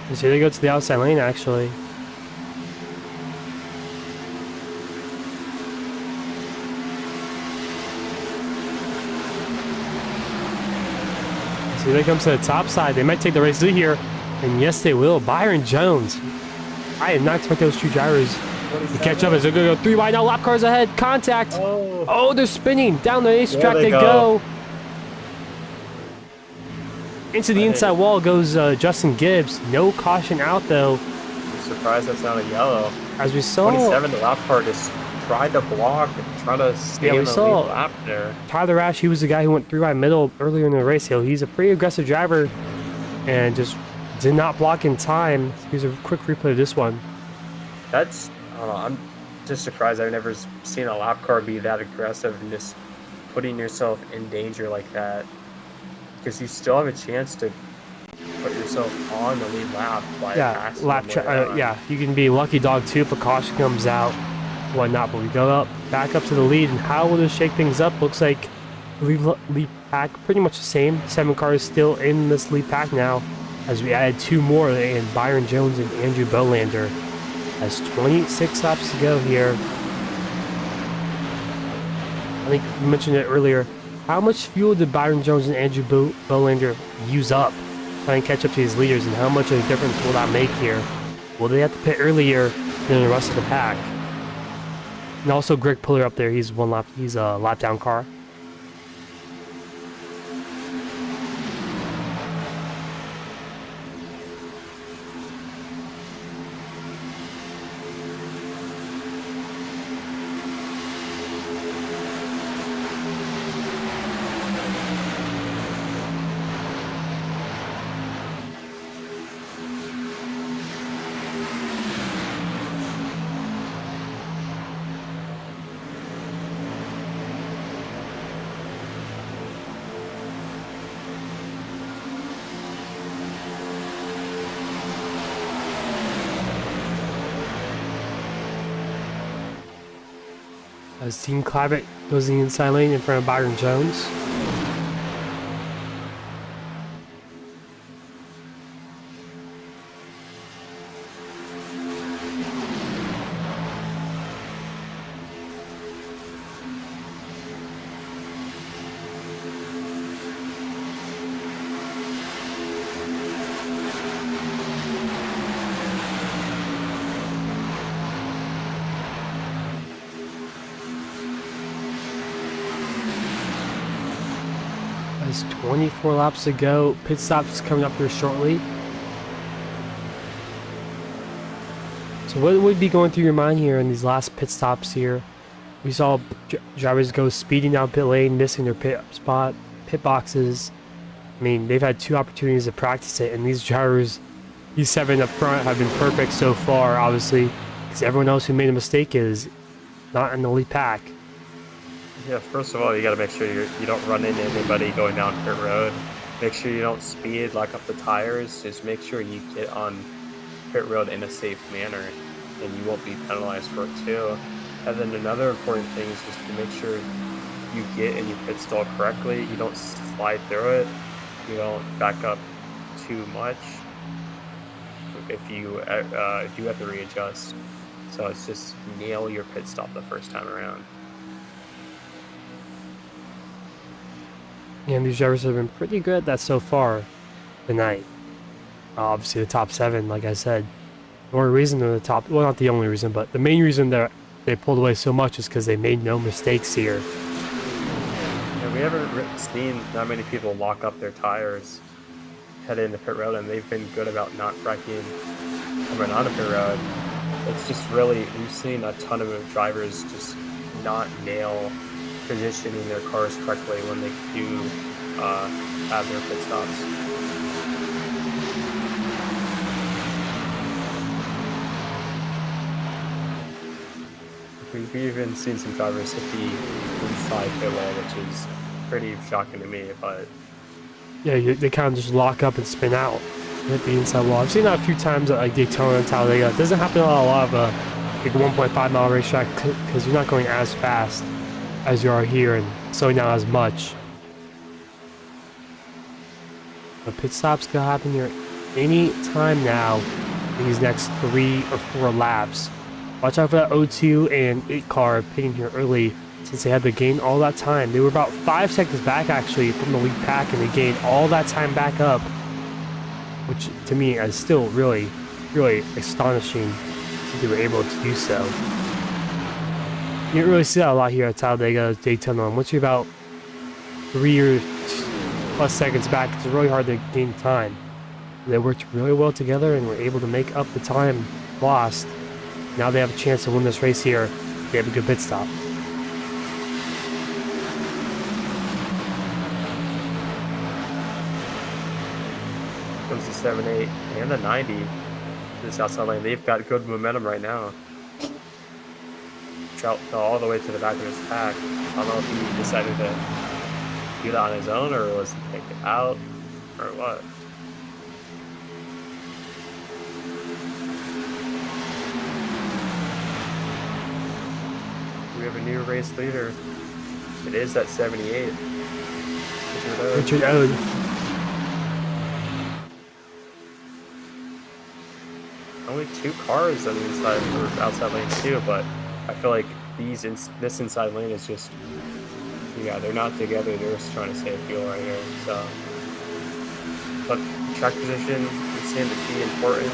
You see they go to the outside lane actually. See they come to the top side. They might take the race lead here. And yes they will. Byron Jones. I did not expect those two drivers to catch up as they're going to go 3 wide now. Lap cars ahead. Contact. Oh, they're spinning. Down the racetrack they go. Into the inside wall goes Justin Gibbs. No caution out though. I'm surprised that's not a yellow. As we saw, 27, the lap car just tried to block and try to stay in the lead lap there. Tyler Ash, he was the guy who went 3 wide middle earlier in the race. He's a pretty aggressive driver and just did not block in time. Here's a quick replay of this one. That's, I don't know, I'm just surprised I've never seen a lap car be that aggressive and just putting yourself in danger like that. Because you still have a chance to put yourself on the lead lap by passing them. Yeah, you can be lucky dog too if a caution comes out, whatnot. But we go back up to the lead, and how will this shake things up? Looks like lead pack pretty much the same. 7 cars still in this lead pack now, as we added 2 more, and Byron Jones and Andrew Bolander. Has 26 laps to go here. think you mentioned it earlier. How much fuel did Byron Jones and Andrew Bolander use up trying to catch up to these leaders, and how much of a difference will that make here? Will they have to pit earlier than the rest of the pack? And also Greg Puller up there, he's a lap down car. As Team Clavitt goes in the inside lane in front of Byron Jones. There's 24 laps to go. Pit stop's coming up here shortly. So what would be going through your mind here in these last pit stops here? We saw drivers go speeding down pit lane, missing their pit boxes. I mean, they've had 2 opportunities to practice it, and these drivers, these 7 up front, have been perfect so far, obviously, because everyone else who made a mistake is not in the lead pack. Yeah, first of all, you got to make sure you don't run into anybody going down pit road. Make sure you don't speed, lock up the tires. Just make sure you get on pit road in a safe manner, and you won't be penalized for it too. And then another important thing is just to make sure you get in your pit stall correctly. You don't slide through it. You don't back up too much. If you do have to readjust, so it's just nail your pit stop the first time around. And these drivers have been pretty good at that so far tonight. Obviously, the top 7, like I said. The only reason they're the top, well, not the only reason, but the main reason that they pulled away so much is because they made no mistakes here. Yeah, we haven't seen that many people lock up their tires head into pit road, and they've been good about not wrecking coming onto pit road. It's just really, we've seen a ton of drivers just not nail positioning their cars correctly when they do have their pit stops. We've even seen some drivers hit the inside pit wall, which is pretty shocking to me, but yeah, they kind of just lock up and spin out, hit the inside wall. I've seen that a few times at like Daytona and Talladega. It doesn't happen on a lot of like 1.5 mile racetrack because you're not going as fast as you are here and slowing down as much. The pit stops could happen here any time now in these next 3 or 4 laps. Watch out for that O2 and 8 car pitting here early since they had to gain all that time. They were about 5 seconds back actually from the lead pack, and they gained all that time back up, which to me is still really, really astonishing that they were able to do so. You didn't really see that a lot here at Talladega, Daytona. Once you're about 3 or plus seconds back, it's really hard to gain time. They worked really well together and were able to make up the time lost. Now they have a chance to win this race here. They have a good pit stop. comes the 7-8 and the 90 this outside lane. They've got good momentum right now. Trout fell all the way to the back of his pack. I don't know if he decided to do that on his own, or was he take it out, or what. We have a new race leader. It is that 78. Richard Ode. Only 2 cars on the inside or outside lane too, but I feel like this inside lane is just, yeah, they're not together. They're just trying to save fuel right here. So, but track position is going to be important.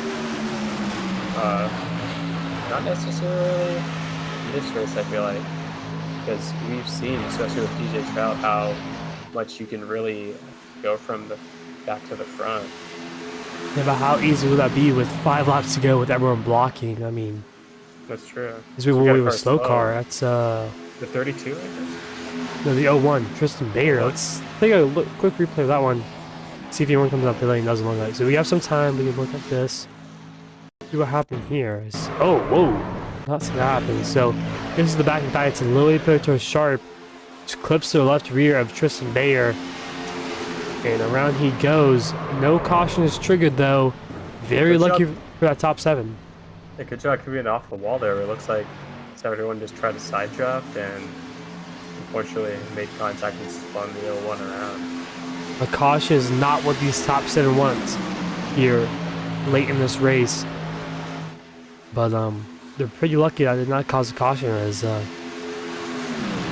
Not necessarily in this race, I feel like, because we've seen, especially with DJ Trout, how much you can really go from the back to the front. Yeah, but how easy would that be with 5 laps to go with everyone blocking? I mean, That's true. as we So were got a with slow car, that's the 32, I think. no, the 01, Tristan Bayer. Let's take a quick replay of that one. See if anyone comes up the lane. Doesn't look like. So we have some time. We can look at this. See what happened here. Oh, whoa! Not see that happen. So this is the back and back. It's a Lily Pinto Sharp. Clips to the left rear of Tristan Bayer. And around he goes. No caution is triggered though. Very Good lucky job. for that top 7. Yeah, good job coming off the wall there. It looks like everyone just tried to side draft and unfortunately made contact and spun the 01 around. A caution is not what these top 7 want here late in this race. But they're pretty lucky that did not cause a caution, as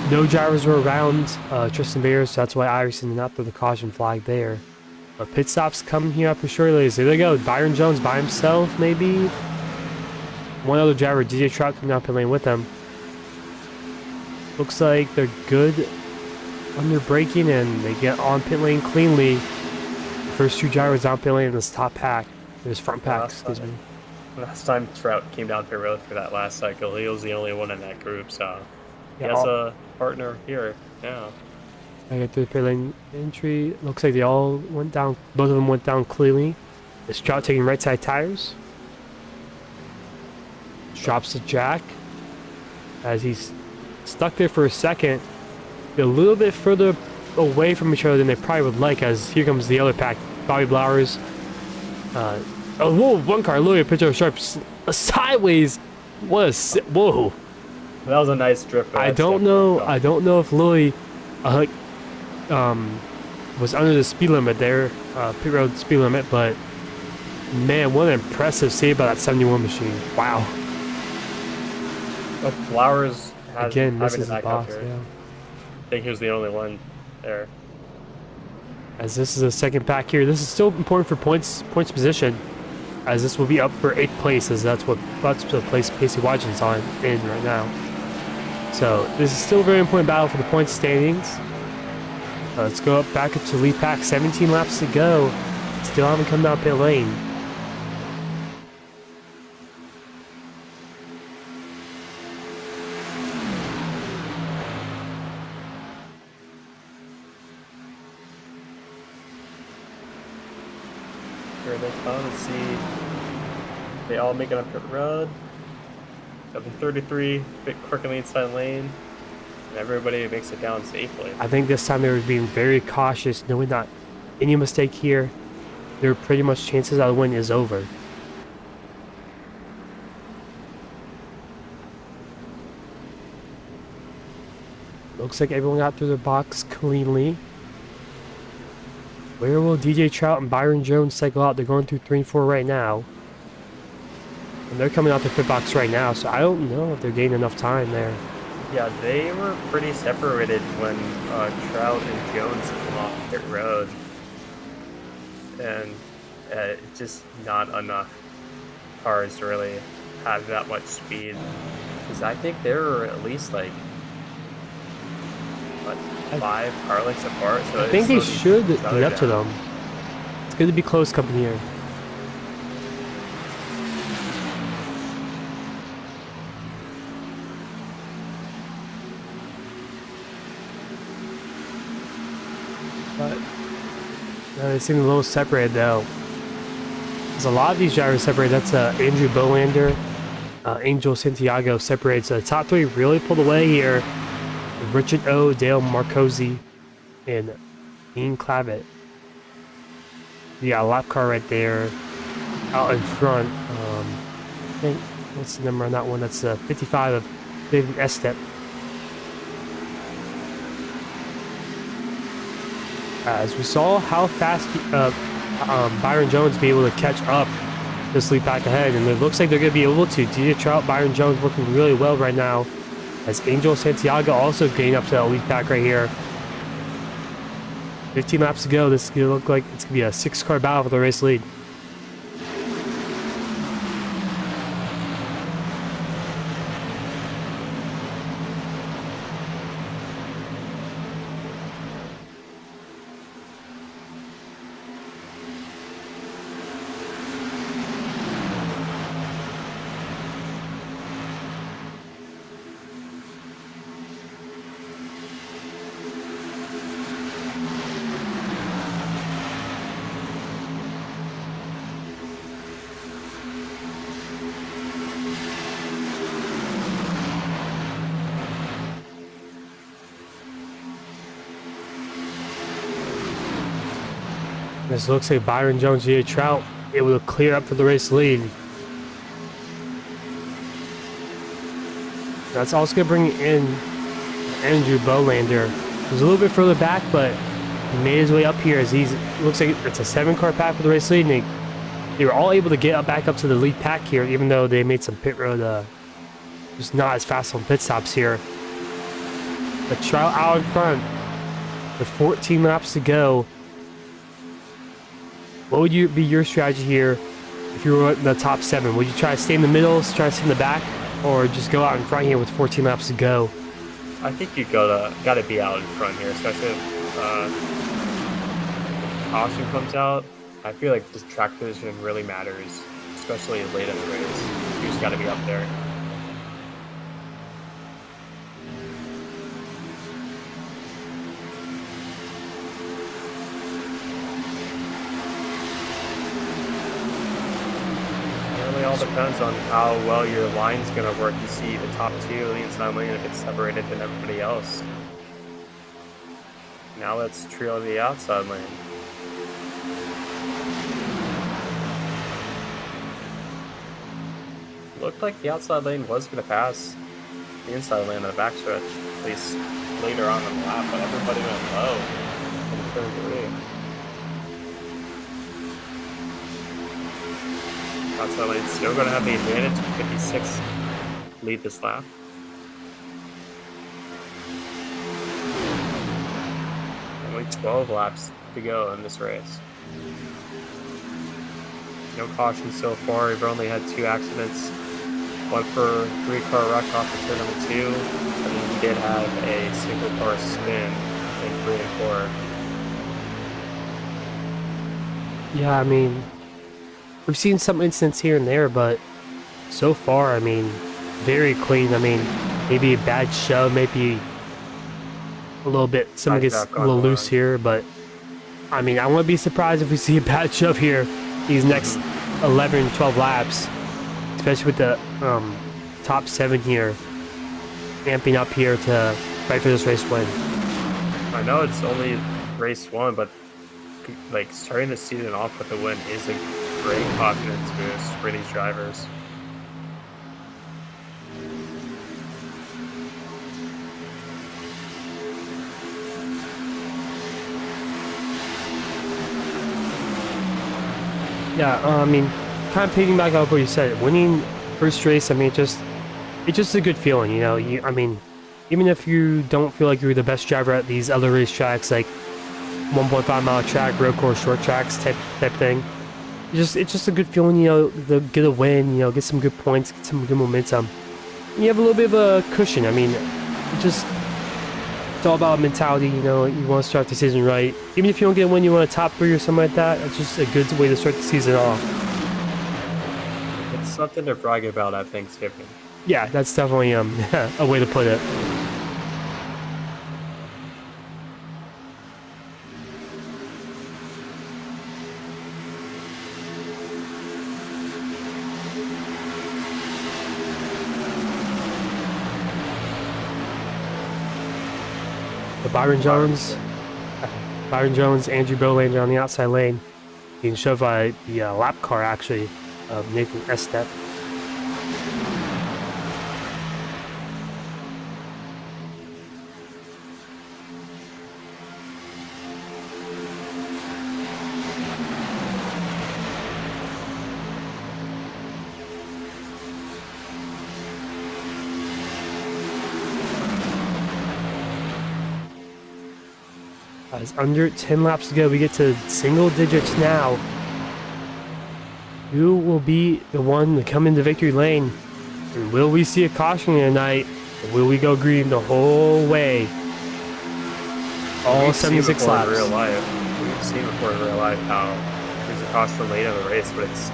no drivers were around Tristan Bayer, so that's why Iverson did not throw the caution flag there. But pit stops coming here up shortly. So there they go. Byron Jones by himself, maybe. One other driver, DJ Trout, coming out pit lane with them. Looks like they're good under braking, and they get on pit lane cleanly. First 2 drivers out pit lane in this top pack. This front pack, excuse me. Last time Trout came down pit road for that last cycle, he was the only one in that group, so he Yeah, has a partner here now. I get through the pit lane entry. Looks like they all went down. Both of them went down cleanly. Is Trout taking right side tires? Drops the jack as he's stuck there for a second. A little bit further away from each other than they probably would like, as here comes the other pack. Bobby Blowers. Oh, whoa, one car, Louis Pinto Sharp sideways. Whoa. That was a nice drift. I don't know if Louis was under the speed limit there, pit road speed limit, but man, what an impressive save by that 71 machine. Wow. But Flowers has Again, this having is it the back up boss, here. yeah. I think he was the only one there. As this is a second pack here, this is still important for points position, as this will be up for 8th place, as that's the place Pacey Watson's on in right now. So this is still a very important battle for the points standings. Let's go up back up to lead pack. 17 laps to go. Still haven't come down pit lane. Here they come and see if they all make it up pit road. Got the 33, bit quickly inside lane, and everybody makes it down safely. I think this time they were being very cautious, knowing that any mistake here, their pretty much chances of the win is over. Looks like everyone got through the box cleanly. Where will DJ Trout and Byron Jones cycle out? They're going through 3 and 4 right now. And they're coming out the pit box right now, so I don't know if they're gaining enough time there. Yeah, they were pretty separated when Trout and Jones came off pit road. And it's just not enough cars to really have that much speed. Because I think they were at least like, what, 5 car lengths apart. So I think they should get up to them. It's good to be close coming here. But they seem a little separated though. There's a lot of these drivers separated. That's Andrew Bolander, Angel Santiago separated. So the top 3 really pulled away here. Richard O, Dale Marcosi, and Ian Clavitt. You got a lap car right there out in front. I think, what's the number on that one? That's 55 of David Estep. As we saw how fast Byron Jones be able to catch up this lead back ahead, and it looks like they're going to be able to. DJ Trout, Byron Jones working really well right now. as Angel Santiago also getting up to that lead pack right here. 15 laps to go. This is going to look like it's going to be a 6-car battle for the race lead. This looks like Byron Jones, J. Trout able to clear up for the race lead. That's also going to bring in Andrew Bolander, who's a little bit further back, but he made his way up here as he's. Looks like it's a 7-car pack for the race lead, and they were all able to get back up to the lead pack here, even though they made some pit road, just not as fast on pit stops here. But Trout out in front with 14 laps to go. What would be your strategy here if you were in the top 7? Would you try to stay in the middle, try to stay in the back, or just go out in front here with 14 laps to go? I think you gotta be out in front here, especially if caution comes out. I feel like this track position really matters, especially late in the race. You just gotta be up there. All depends on how well your line's going to work. You see the top 2 on the inside lane if it's separated than everybody else. Now let's trio the outside lane. Looked like the outside lane was going to pass the inside lane on the backstretch, at least later on in the lap, but everybody went low in turn 3. Outside lane still going to have the advantage. 56 lead this lap. Only 12 laps to go in this race. No caution so far. We've only had 2 accidents. One for 3-car wreck off of turn number 2. And then we did have a single car spin in 3 and 4. Yeah, I mean, we've seen some incidents here and there, but so far, I mean, very clean. I mean, maybe a bad shove, maybe a little bit, someone gets a little loose here, but I mean, I wouldn't be surprised if we see a bad shove here these next 11, 12 laps, especially with the top 7 here, amping up here to fight for this race win. I know it's only race 1, but like starting the season off with a win is a great confidence boost for these drivers. Yeah, I mean, kind of piggyback off what you said, winning first race, I mean, it's just a good feeling, you know. I mean, even if you don't feel like you're the best driver at these other racetracks, like 1.5 mile track, road course, short tracks type thing, it's just a good feeling, you know, to get a win, you know, get some good points, get some good momentum. And you have a little bit of a cushion. I mean, it's all about mentality, you know. You want to start the season right. Even if you don't get a win, you want a top 3 or something like that. It's just a good way to start the season off. It's something to brag about at Thanksgiving. Yeah, that's definitely a way to put it. Byron Jones, Andrew Bolander on the outside lane, being shoved by the lap car actually of Nathan Estep. As under 10 laps to go, we get to single digits now. Who will be the one to come into victory lane? And will we see a caution tonight? Or will we go green the whole way? All 76 laps. We've seen before in real life how there's a caution late in the race, but it's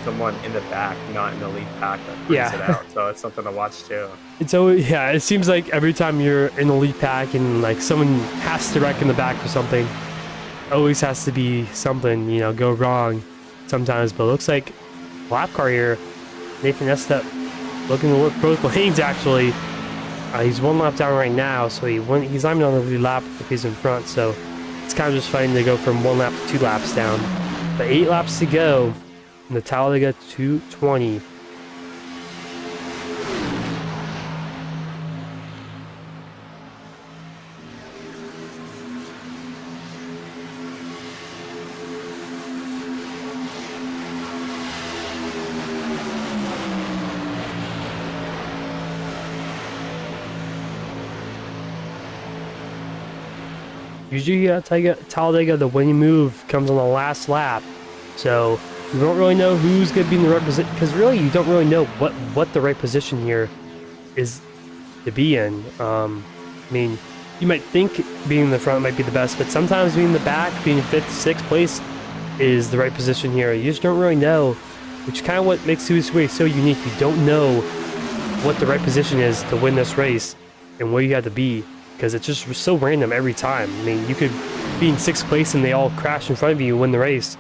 someone in the back, not in the lead pack, that brings it out. So it's something to watch too. It's always, yeah, it seems like every time you're in the lead pack and like someone has to wreck in the back or something, always has to be something, you know, go wrong sometimes. But it looks like lap car here, Nathan Estep looking to work both lanes actually. He's one lap down right now, so he's not even on the lead lap if he's in front. So it's kind of just fighting to go from 1 lap to 2 laps down. But 8 laps to go in the Talladega 220. Usually Talladega, the winning move comes on the last lap. So you don't really know who's going to be in the right position, because really you don't really know what the right position here is to be in. I mean, you might think being in the front might be the best, but sometimes being in the back, being in 5th, 6th place is the right position here. You just don't really know, which is kind of what makes this race so unique. You don't know what the right position is to win this race and where you have to be, because it's just so random every time. I mean, you could be in 6th place and they all crash in front of you and win the race,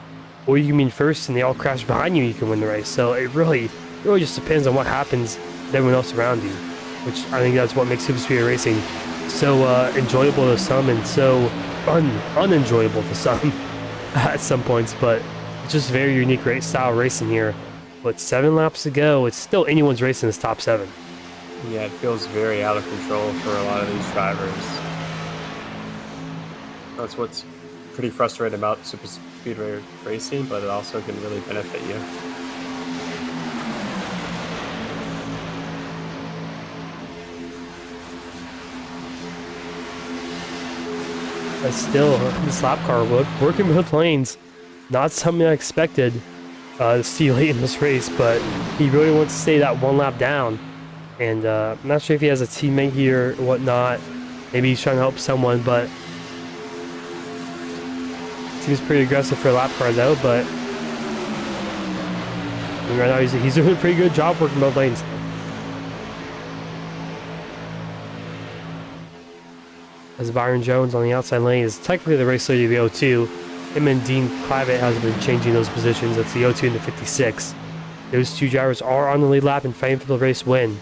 or you can be in 1st and they all crash behind you and you can win the race. So it really just depends on what happens with everyone else around you, which I think that's what makes super speed racing so enjoyable to some and so unenjoyable to some at some points. But it's just very unique race style racing here. But 7 laps to go, it's still anyone's race in this top 7. Yeah, it feels very out of control for a lot of these drivers. That's what's pretty frustrating about super speedway racing, but it also can really benefit you. But still, this lap car working both lanes, not something I expected to see late in this race, but he really wants to stay that 1 lap down. And I'm not sure if he has a teammate here or whatnot. Maybe he's trying to help someone, but seems pretty aggressive for a lap car though. But right now he's doing a pretty good job working both lanes. As Byron Jones on the outside lane is technically the race leader of the 02. Him and Dean Clivet has been changing those positions. That's the 02 and the 56. Those 2 drivers are on the lead lap and fighting for the race win.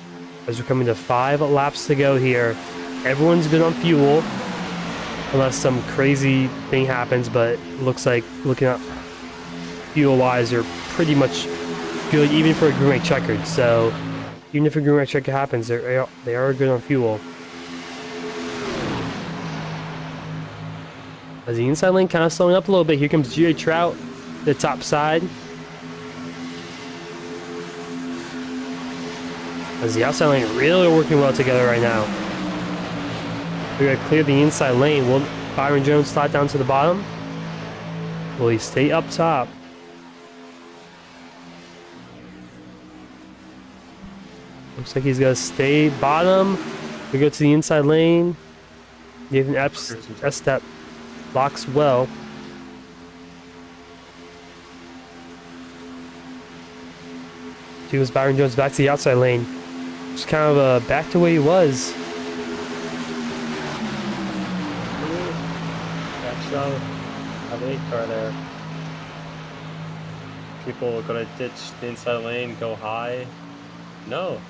As we're coming to 5 laps to go here. Everyone's good on fuel, unless some crazy thing happens, but it looks like, looking up fuel-wise, they're pretty much good, even for a green white checkered. So even if a green white checker happens, they are good on fuel. As the inside lane kind of slowing up a little bit, here comes G.A. Trout, the top side. As the outside lane really working well together right now. We're going to clear the inside lane. Will Byron Jones slide down to the bottom? Will he stay up top? Looks like he's going to stay bottom. We go to the inside lane. Nathan Estep blocks well. Here's Byron Jones back to the outside lane. Just kind of back to where he was. That's a late car there. People are gonna ditch the inside lane, go high. No,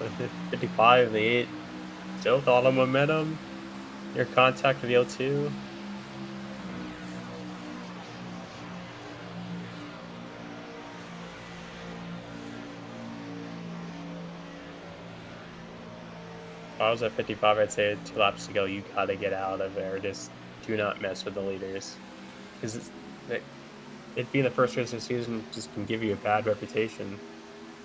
55, the 8. Still with all the momentum. Your contact with the L2. If I was at 55, I'd say 2 laps to go, you gotta get out of there. Just do not mess with the leaders. Because it being the first race of the season just can give you a bad reputation.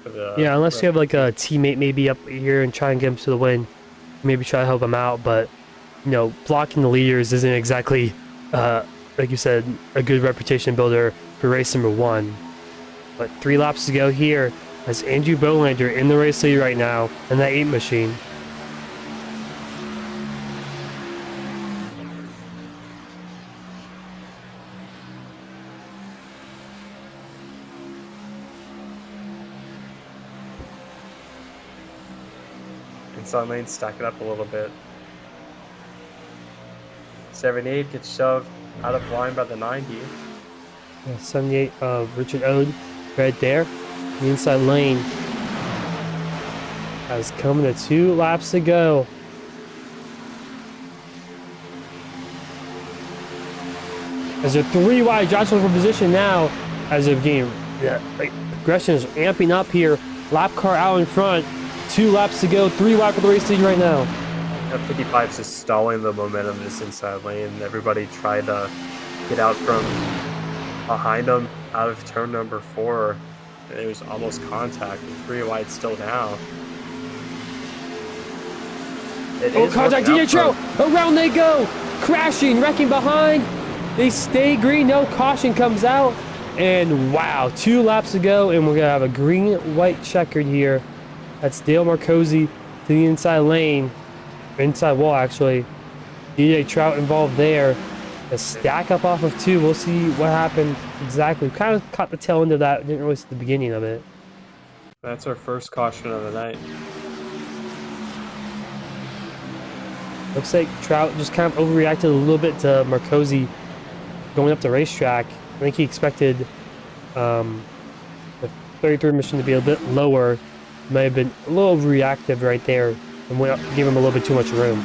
For the yeah, unless you have like a teammate maybe up here and try and get him to the win. Maybe try to help him out, but you know, blocking the leaders isn't exactly like you said, a good reputation builder for race number 1. But 3 laps to go here as Andrew Bolander in the race lead right now in that 8 machine. Inside lane, stack it up a little bit. 78 gets shoved out of line by the 90. Yeah, 78 of Richard Ode right there. The inside lane has coming to 2 laps to go. As they're 3 wide, jostling for position now as they're getting progression is amping up here. Lap car out in front. 2 laps to go, 3 wide for the race lead right now. That 55 is just stalling the momentum in this inside lane. Everybody tried to get out from behind them out of turn number 4. It was almost contact. 3 wide still now. Contact DJ Trout! Around they go! Crashing, wrecking behind. They stay green, no caution comes out. And wow, 2 laps to go, and we're going to have a green-white checkered here. That's Dale Marcosi to the inside lane. Inside wall, actually. DJ Trout involved there. A stack up off of 2. We'll see what happened exactly. Kind of caught the tail end of that. Didn't really see the beginning of it. That's our first caution of the night. Looks like Trout just kind of overreacted a little bit to Marcosi going up the racetrack. I think he expected the 33 mission to be a bit lower. May have been a little reactive right there and gave him a little bit too much room.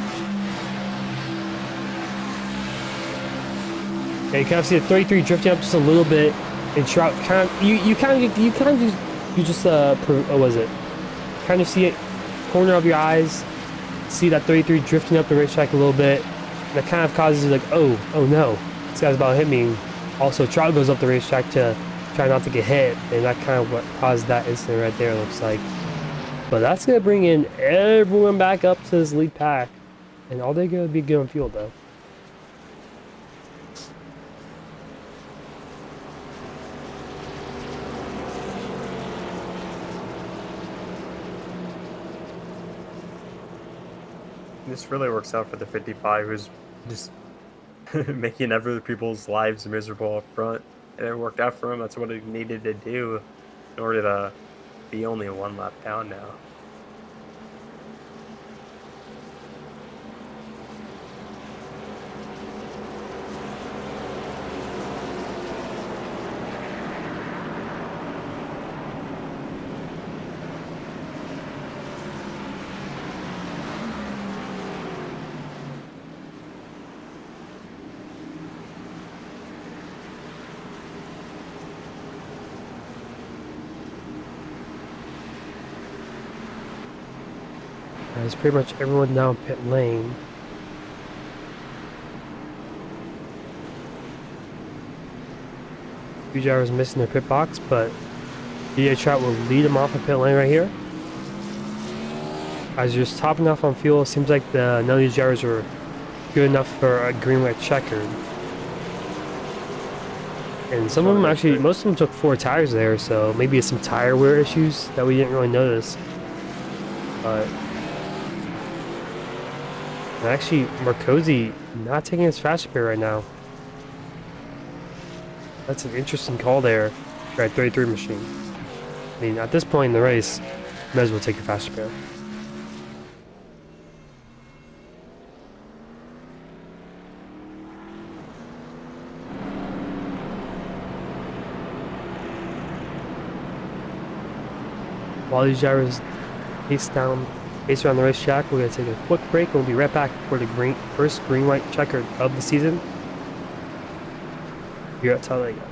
Yeah, you kind of see the 33 drifting up just a little bit, and Trout kind of see it corner of your eyes, see that 33 drifting up the racetrack a little bit, and that kind of causes you like, oh no, this guy's about to hit me. Also, Trout goes up the racetrack to try not to get hit, and that kind of what caused that incident right there, looks like. But that's going to bring in everyone back up to this lead pack. And all they're going to be good on fuel, though. This really works out for the 55, who's just making other people's lives miserable up front. And it worked out for him. That's what he needed to do in order to be only 1 lap down now. There's pretty much everyone down pit lane. Few drivers missing their pit box, but DJ Trout will lead them off of pit lane right here. As you're just topping off on fuel, it seems like none of these drivers were good enough for a green-white checkered. And some of them actually, most of them took 4 tires there, so maybe it's some tire wear issues that we didn't really notice. But actually, Marcosi not taking his fast repair right now. That's an interesting call there for that 33 machine. I mean, at this point in the race, you might as well take your fast repair. While these drivers pace around the racetrack, we're going to take a quick break and we'll be right back for the first green-white checkered of the season here at Talladega.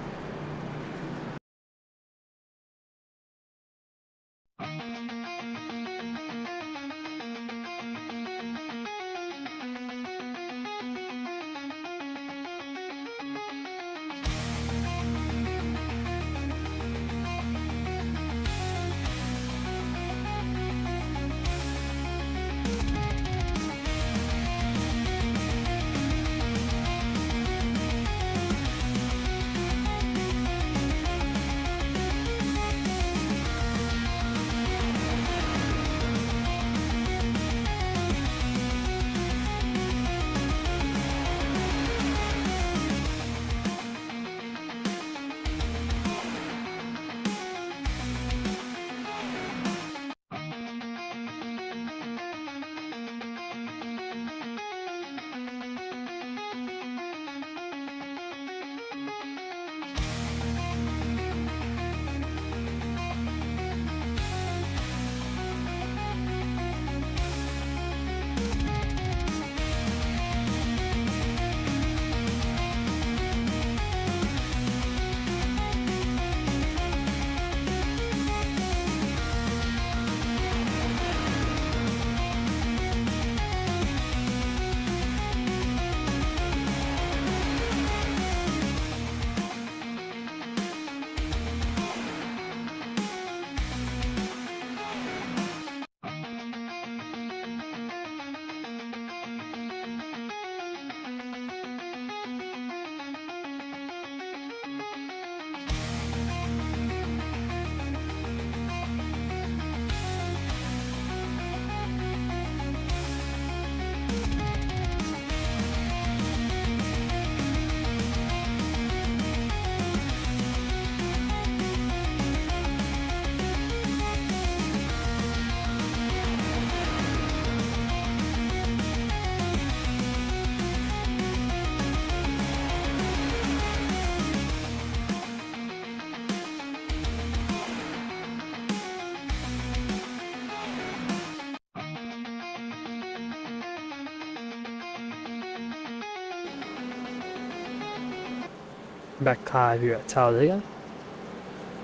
Back live here at Talladega.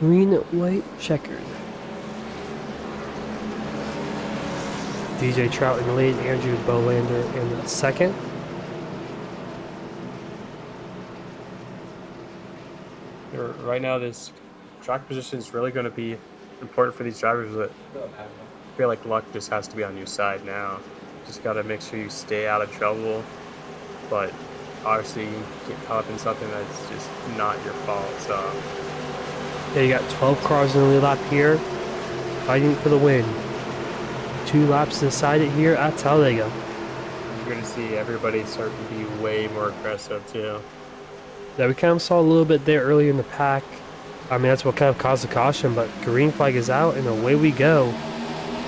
Green, white, checkered. DJ Trout in the lead, Andrew Bolander in the second. Right now, this track position is really going to be important for these drivers, but I feel like luck just has to be on your side now. Just got to make sure you stay out of trouble, but obviously you get caught up in something that's just not your fault. So Yeah, you got 12 cars in the lead lap here, fighting for the win. 2 laps decided here at Talladega. you're going to see everybody start to be way more aggressive too. Yeah, we kind of saw a little bit there early in the pack. I mean, that's what kind of caused the caution, but green flag is out, and away we go.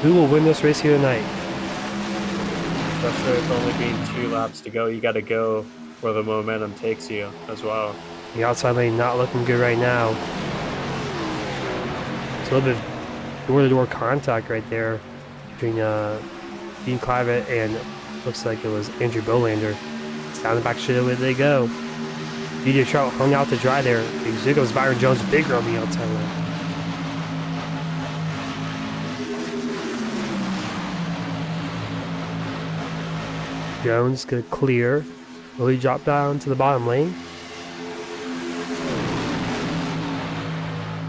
Who will win this race here tonight? Especially with only being 2 laps to go, you got to go where the momentum takes you as well. The outside lane not looking good right now. It's a little bit door-to-door contact right there between Dean Clavitt and looks like it was Andrew Bolander. It's down the back straight away they go. DJ Trout hung out to dry there. There goes Byron Jones bigger on the outside lane. Jones gonna clear. Will he drop down to the bottom lane?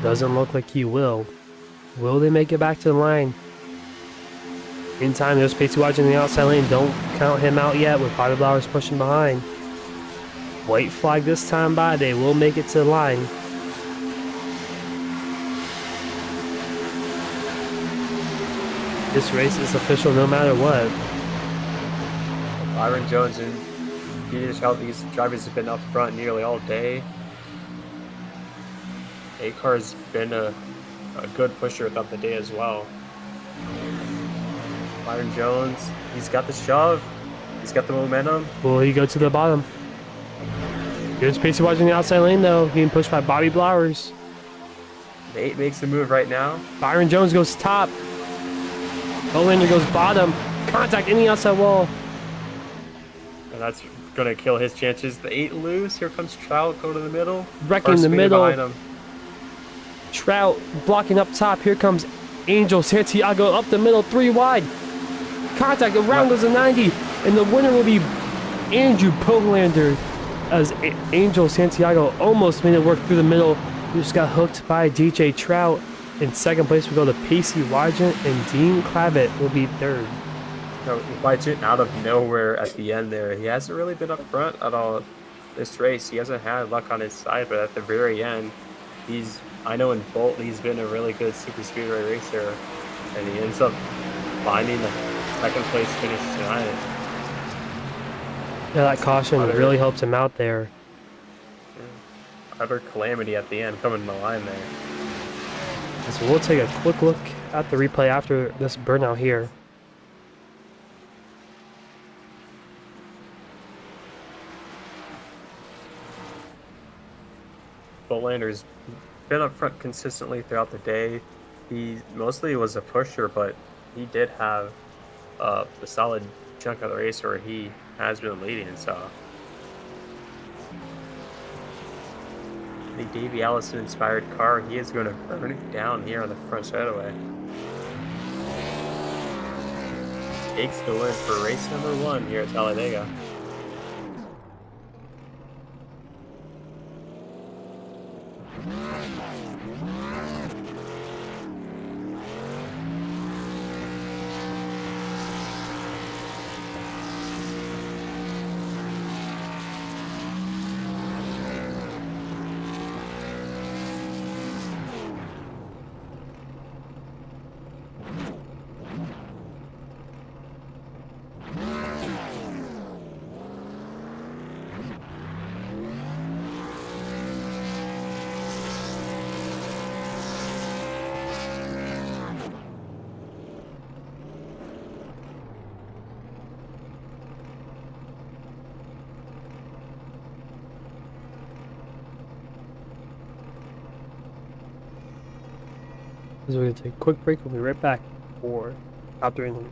Doesn't look like he will. Will they make it back to the line? In time, there's Pacey watching the outside lane. Don't count him out yet with Bobby Blowers pushing behind. White flag this time by. They will make it to the line. This race is official no matter what. Byron Jones and Peter Trout, these drivers have been up front nearly all day. A-Car's been a good pusher throughout the day as well. Byron Jones, he's got the shove. He's got the momentum. Will he go to the bottom? Here's Pacey watching the outside lane though, being pushed by Bobby Blowers. The 8 makes the move right now. Byron Jones goes top. Bolander goes bottom. Contact in the outside wall. And that's going to kill his chances. The 8 loose. Here comes Trout, go to the middle. Wrecking the middle. Behind him. Trout blocking up top. Here comes Angel Santiago up the middle, 3 wide. Contact around goes a 90. And the winner will be Andrew Bolander, as Angel Santiago almost made it work through the middle. He just got hooked by DJ Trout. In second place, we go to Pacey Wygant, and Dean Clavitt will be third. Wygant out of nowhere at the end there. He hasn't really been up front at all this race. He hasn't had luck on his side, but at the very end, I know in Bolt, he's been a really good super speedway racer, and he ends up finding the second place finish tonight. Yeah, that caution really helped him out there. Utter calamity at the end, coming in the line there. So we'll take a quick look at the replay after this burnout here. Bolander's been up front consistently throughout the day. He mostly was a pusher, but he did have a solid chunk of the race where he has been leading. So the Davey Allison inspired car, he is going to burn it down here on the front straightaway. Takes the win for race number 1 here at Talladega. So we're going to take a quick break. We'll be right back for top 3 in the news.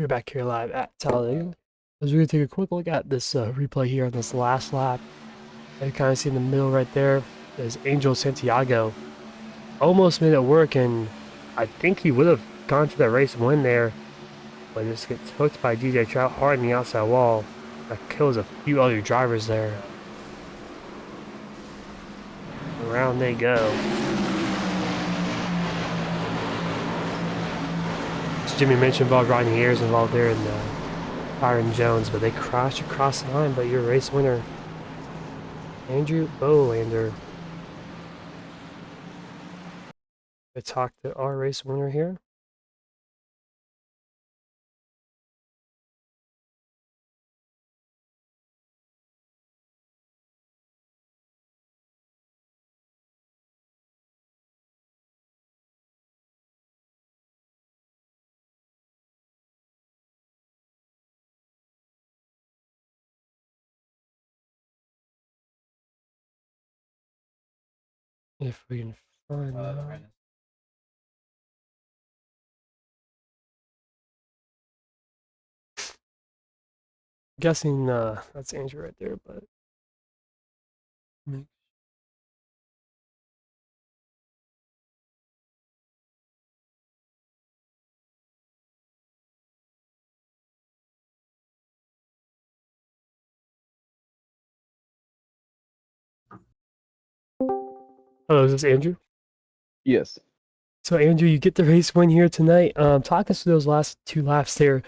We're back here live at Talladega. As we're going to take a quick look at this replay here on this last lap. And you kind of see in the middle right there is Angel Santiago. Almost made it work, and I think he would have gone to the race and win there. But just gets hooked by DJ Trout hard in the outside wall. That kills a few other drivers there. Around they go. As Jimmy mentioned about Rodney Ayers involved there in Byron Jones, but they crashed across the line. But your race winner, Andrew Bolander. I talk to our race winner here. If we can find that. Guessing that's Andrew right there, but hello, is this Andrew? Yes. So Andrew, you get the race win here tonight. Talk us through those last two laps there,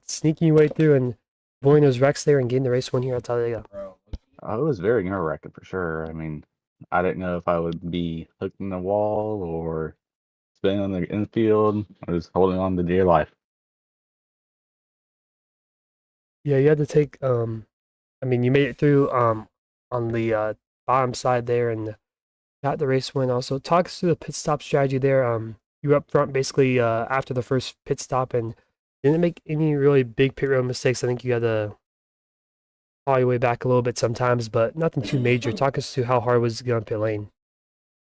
sneaking your way through and avoiding those wrecks there and getting the race win here at Talladega. It was very nerve-wracking for sure. I mean, I didn't know if I would be hooked in the wall or spinning on the infield. I was holding on to dear life. Yeah, you had to take. I mean, you made it through on the bottom side there and got the race win. Also, talk us through the pit stop strategy there. You were up front basically after the first pit stop and didn't make any really big pit road mistakes. I think you had to haul your way back a little bit sometimes, but nothing too major. Talk us through how hard was it to get on pit lane.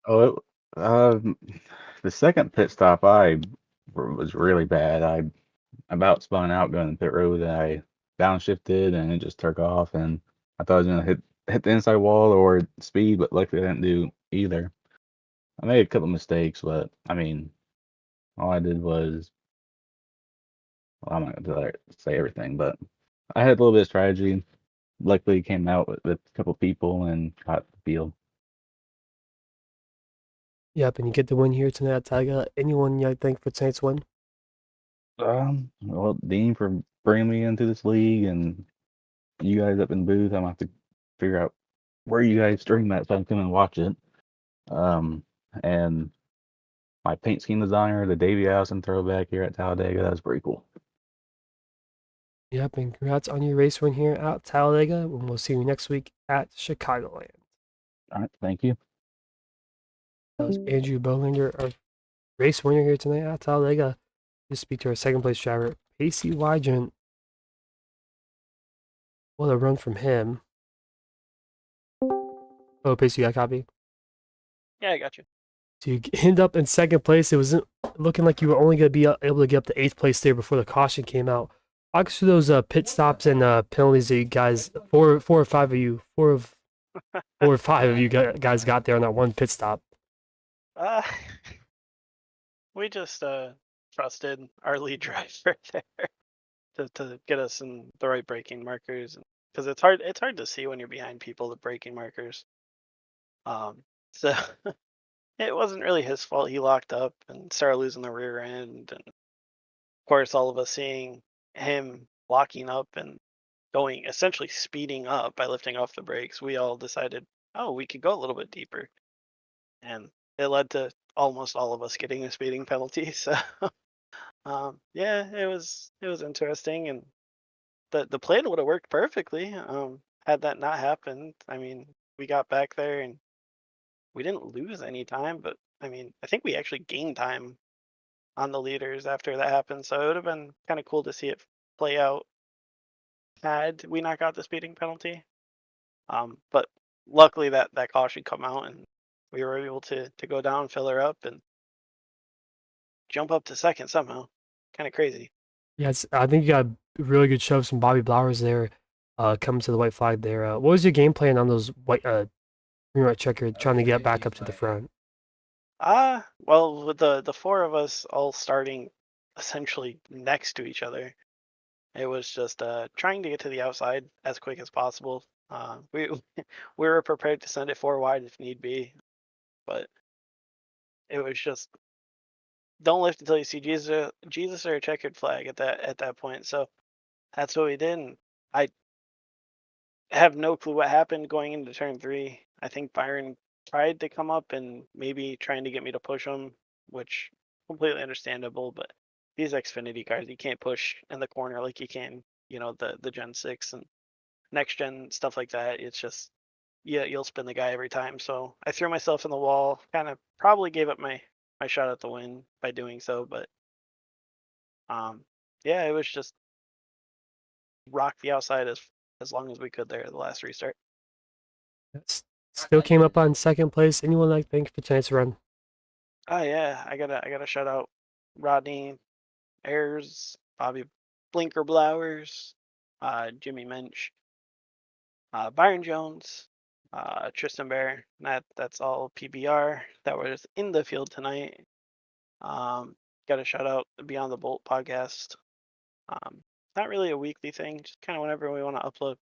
Oh, the second pit stop was really bad. I about spun out going to pit road. I downshifted and it just took off, and I thought I was gonna hit the inside wall or speed, but luckily I didn't do either. I made a couple mistakes, but I mean, all I did was, well, I'm not gonna say everything, but I had a little bit of strategy. Luckily, came out with a couple people and caught the field. Yep, and you get the win here tonight at Talladega. Anyone you think for tonight's win? Well, Dean for bringing me into this league, and you guys up in the booth. I'm gonna have to figure out where you guys stream that so I can come and watch it. And my paint scheme designer, the Davey Allison throwback here at Talladega, that was pretty cool. Yep, and congrats on your race win here at Talladega, and we'll see you next week at Chicagoland. All right, thank you. That was Andrew Bolander, our race winner here tonight at Talladega. To speak to our second place driver, Pacey Wygent. What a run from him. Oh, Pacey, you got a copy? Yeah, I got you. So you end up in second place. It was looking like you were only going to be able to get up to 8th place there before the caution came out. Talk us through those pit stops and penalties that you guys, four or five of you guys got there on that one pit stop. Uh, we just trusted our lead driver there to get us in the right braking markers, because it's hard to see when you're behind people, the braking markers. So it wasn't really his fault. He locked up and started losing the rear end, and of course all of us seeing him locking up and going, essentially speeding up by lifting off the brakes, we all decided, oh, we could go a little bit deeper, and it led to almost all of us getting a speeding penalty. So yeah, it was interesting, and the plan would have worked perfectly had that not happened. I mean, we got back there and we didn't lose any time, but I mean, I think we actually gained time on the leaders after that happened. So it would have been kind of cool to see it play out had we not got the speeding penalty. But luckily that caution come out and we were able to go down, fill her up, and jump up to second somehow. Kind of crazy. Yes, I think you got a really good show from Bobby Blowers there, coming to the white flag there. What was your game plan on those white green white checker trying to get back up to the front? Well, with the four of us all starting essentially next to each other, it was just trying to get to the outside as quick as possible. We we were prepared to send it four wide if need be, but it was just don't lift until you see Jesus or a checkered flag at that point. So that's what we did. And I have no clue what happened going into turn three. I think Byron tried to come up and maybe trying to get me to push him, which completely understandable. But these Xfinity cars, you can't push in the corner like you can, the Gen 6 and next gen stuff like that. It's just, yeah, you'll spin the guy every time. So I threw myself in the wall, kind of probably gave up my shot at the win by doing so. But yeah, it was just rock the outside as long as we could there at the last restart. Still came up on second place. Anyone like thank for tonight's run? Oh yeah, I gotta shout out Rodney Ayers, Bobby Blinker Blowers, Jimmy Mensch, Byron Jones, Tristan Bear. That's all PBR that was in the field tonight. Got to shout out the Beyond the Bolt podcast. Not really a weekly thing, just kind of whenever we want to upload.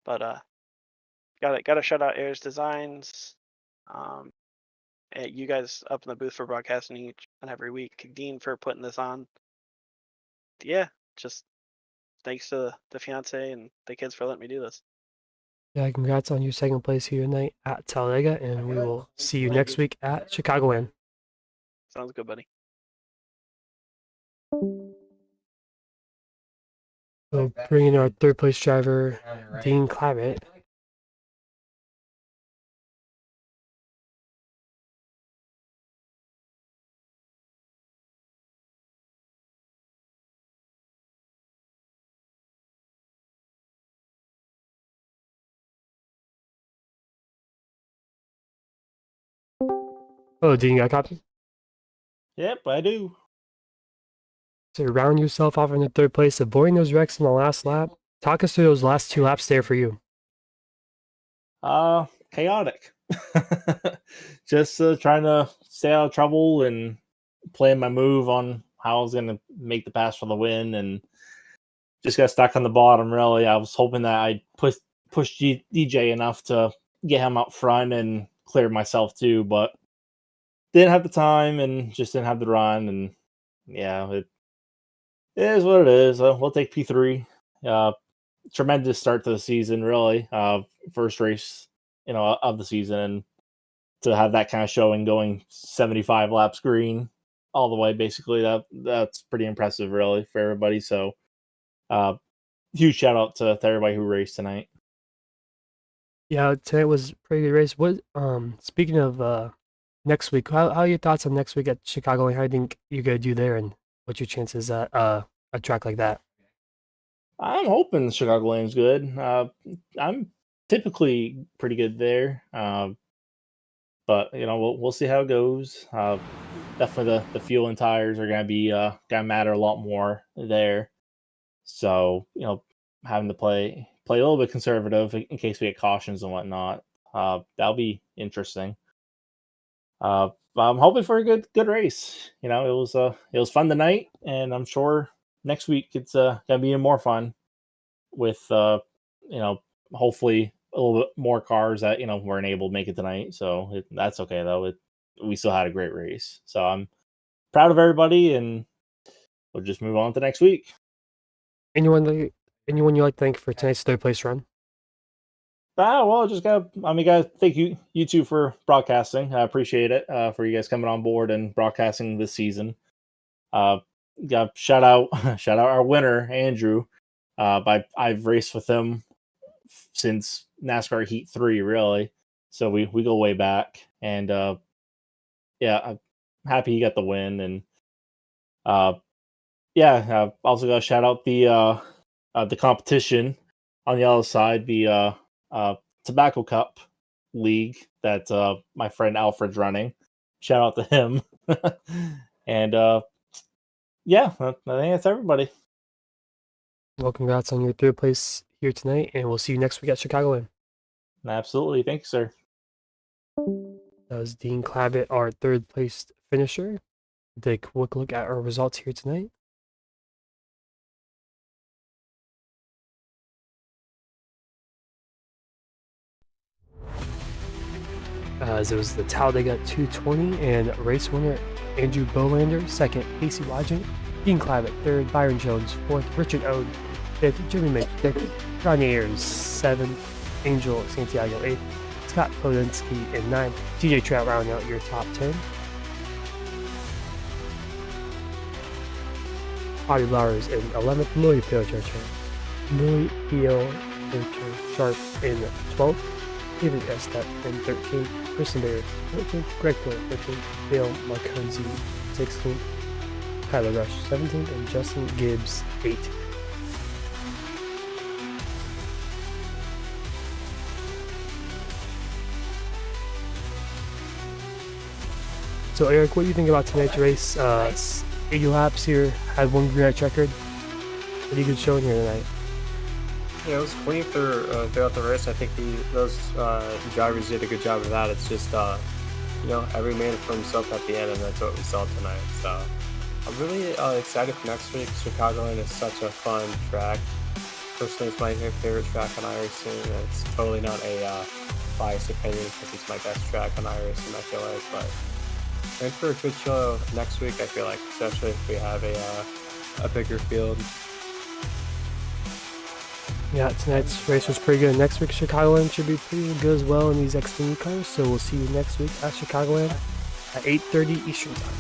But gotta shout out Ayers Designs. You guys up in the booth for broadcasting each and every week. Dean for putting this on. Yeah, just thanks to the fiance and the kids for letting me do this. Yeah, congrats on your second place here tonight at Talladega, and we will see you next week at Chicagoland. Sounds good, buddy. So bring in our third place driver, Dean Claret. Oh, Dean, you got a copy? Yep, I do. So round yourself off in the third place, avoiding those wrecks in the last lap. Talk us through those last two laps there for you. Chaotic. Just trying to stay out of trouble and playing my move on how I was going to make the pass for the win, and just got stuck on the bottom, really. I was hoping that I'd push DJ enough to get him up front and clear myself too, but didn't have the time and just didn't have the run, and yeah, it is what it is. We'll take P3. Tremendous start to the season, really. First race, of the season, and to have that kind of showing going 75 laps green all the way, basically, that's pretty impressive, really, for everybody. So, huge shout out to everybody who raced tonight. Yeah, tonight was a pretty good race. What speaking of next week, how are your thoughts on next week at Chicago and how do you think you're gonna do there, and what's your chances at a track like that? I'm hoping Chicagoland's good. I'm typically pretty good there, but we'll see how it goes. Definitely the fuel and tires are gonna matter a lot more there. So having to play a little bit conservative in case we get cautions and whatnot. That'll be interesting. But I'm hoping for a good race. It was fun tonight, and I'm sure next week it's gonna be even more fun with hopefully a little bit more cars that weren't able to make it tonight. So that's okay though. We still had a great race, so I'm proud of everybody, and we'll just move on to next week. Anyone you like to thank for tonight's third place run? Well, guys, thank you two for broadcasting. I appreciate it, for you guys coming on board and broadcasting this season. Shout out our winner, Andrew. I've raced with him since NASCAR Heat 3, really. So we go way back, and yeah, I'm happy he got the win, and also got to shout out the competition on the other side, the Tobacco Cup League that my friend Alfred's running. Shout out to him. And Yeah, I think that's everybody. Well, congrats on your third place here tonight, and we'll see you next week at Chicagoland. Absolutely. Thank you, sir. That was Dean Clabbett, our third place finisher. Take a quick look at our results here tonight. As it was the Talladega 220 and race winner Andrew Bolander, second Casey Wajent, Dean Clabbett third, Byron Jones fourth, Richard Ode fifth, Jimmy Mitch sixth, Johnny Ayers seventh, Angel Santiago eighth, Scott Podensky in ninth, TJ Trout rounding out your top 10. Bobby Blowers in 11th, Millie Pio Sharp in 12th, David Estep in 13th, Kristen Bears 14th, Greg Poole 15th, Dale Marconzi 16th, Tyler Rush 17th, and Justin Gibbs 8th. So Eric, what do you think about tonight's race? 80 laps here, had one green light checkered. Pretty good showing here tonight. Yeah, it was clean throughout the race. I think those drivers did a good job of that. It's just, every man for himself at the end, and that's what we saw tonight. So I'm really excited for next week. Chicagoland is such a fun track. Personally, it's my favorite track on iRacing. It's totally not a biased opinion because it's my best track on iRacing, I feel like. But in for a good show next week, I feel like, especially if we have a bigger field. Yeah, tonight's race was pretty good. Next week, Chicagoland should be pretty good as well in these Xfinity cars. So we'll see you next week at Chicagoland at 8:30 Eastern Time.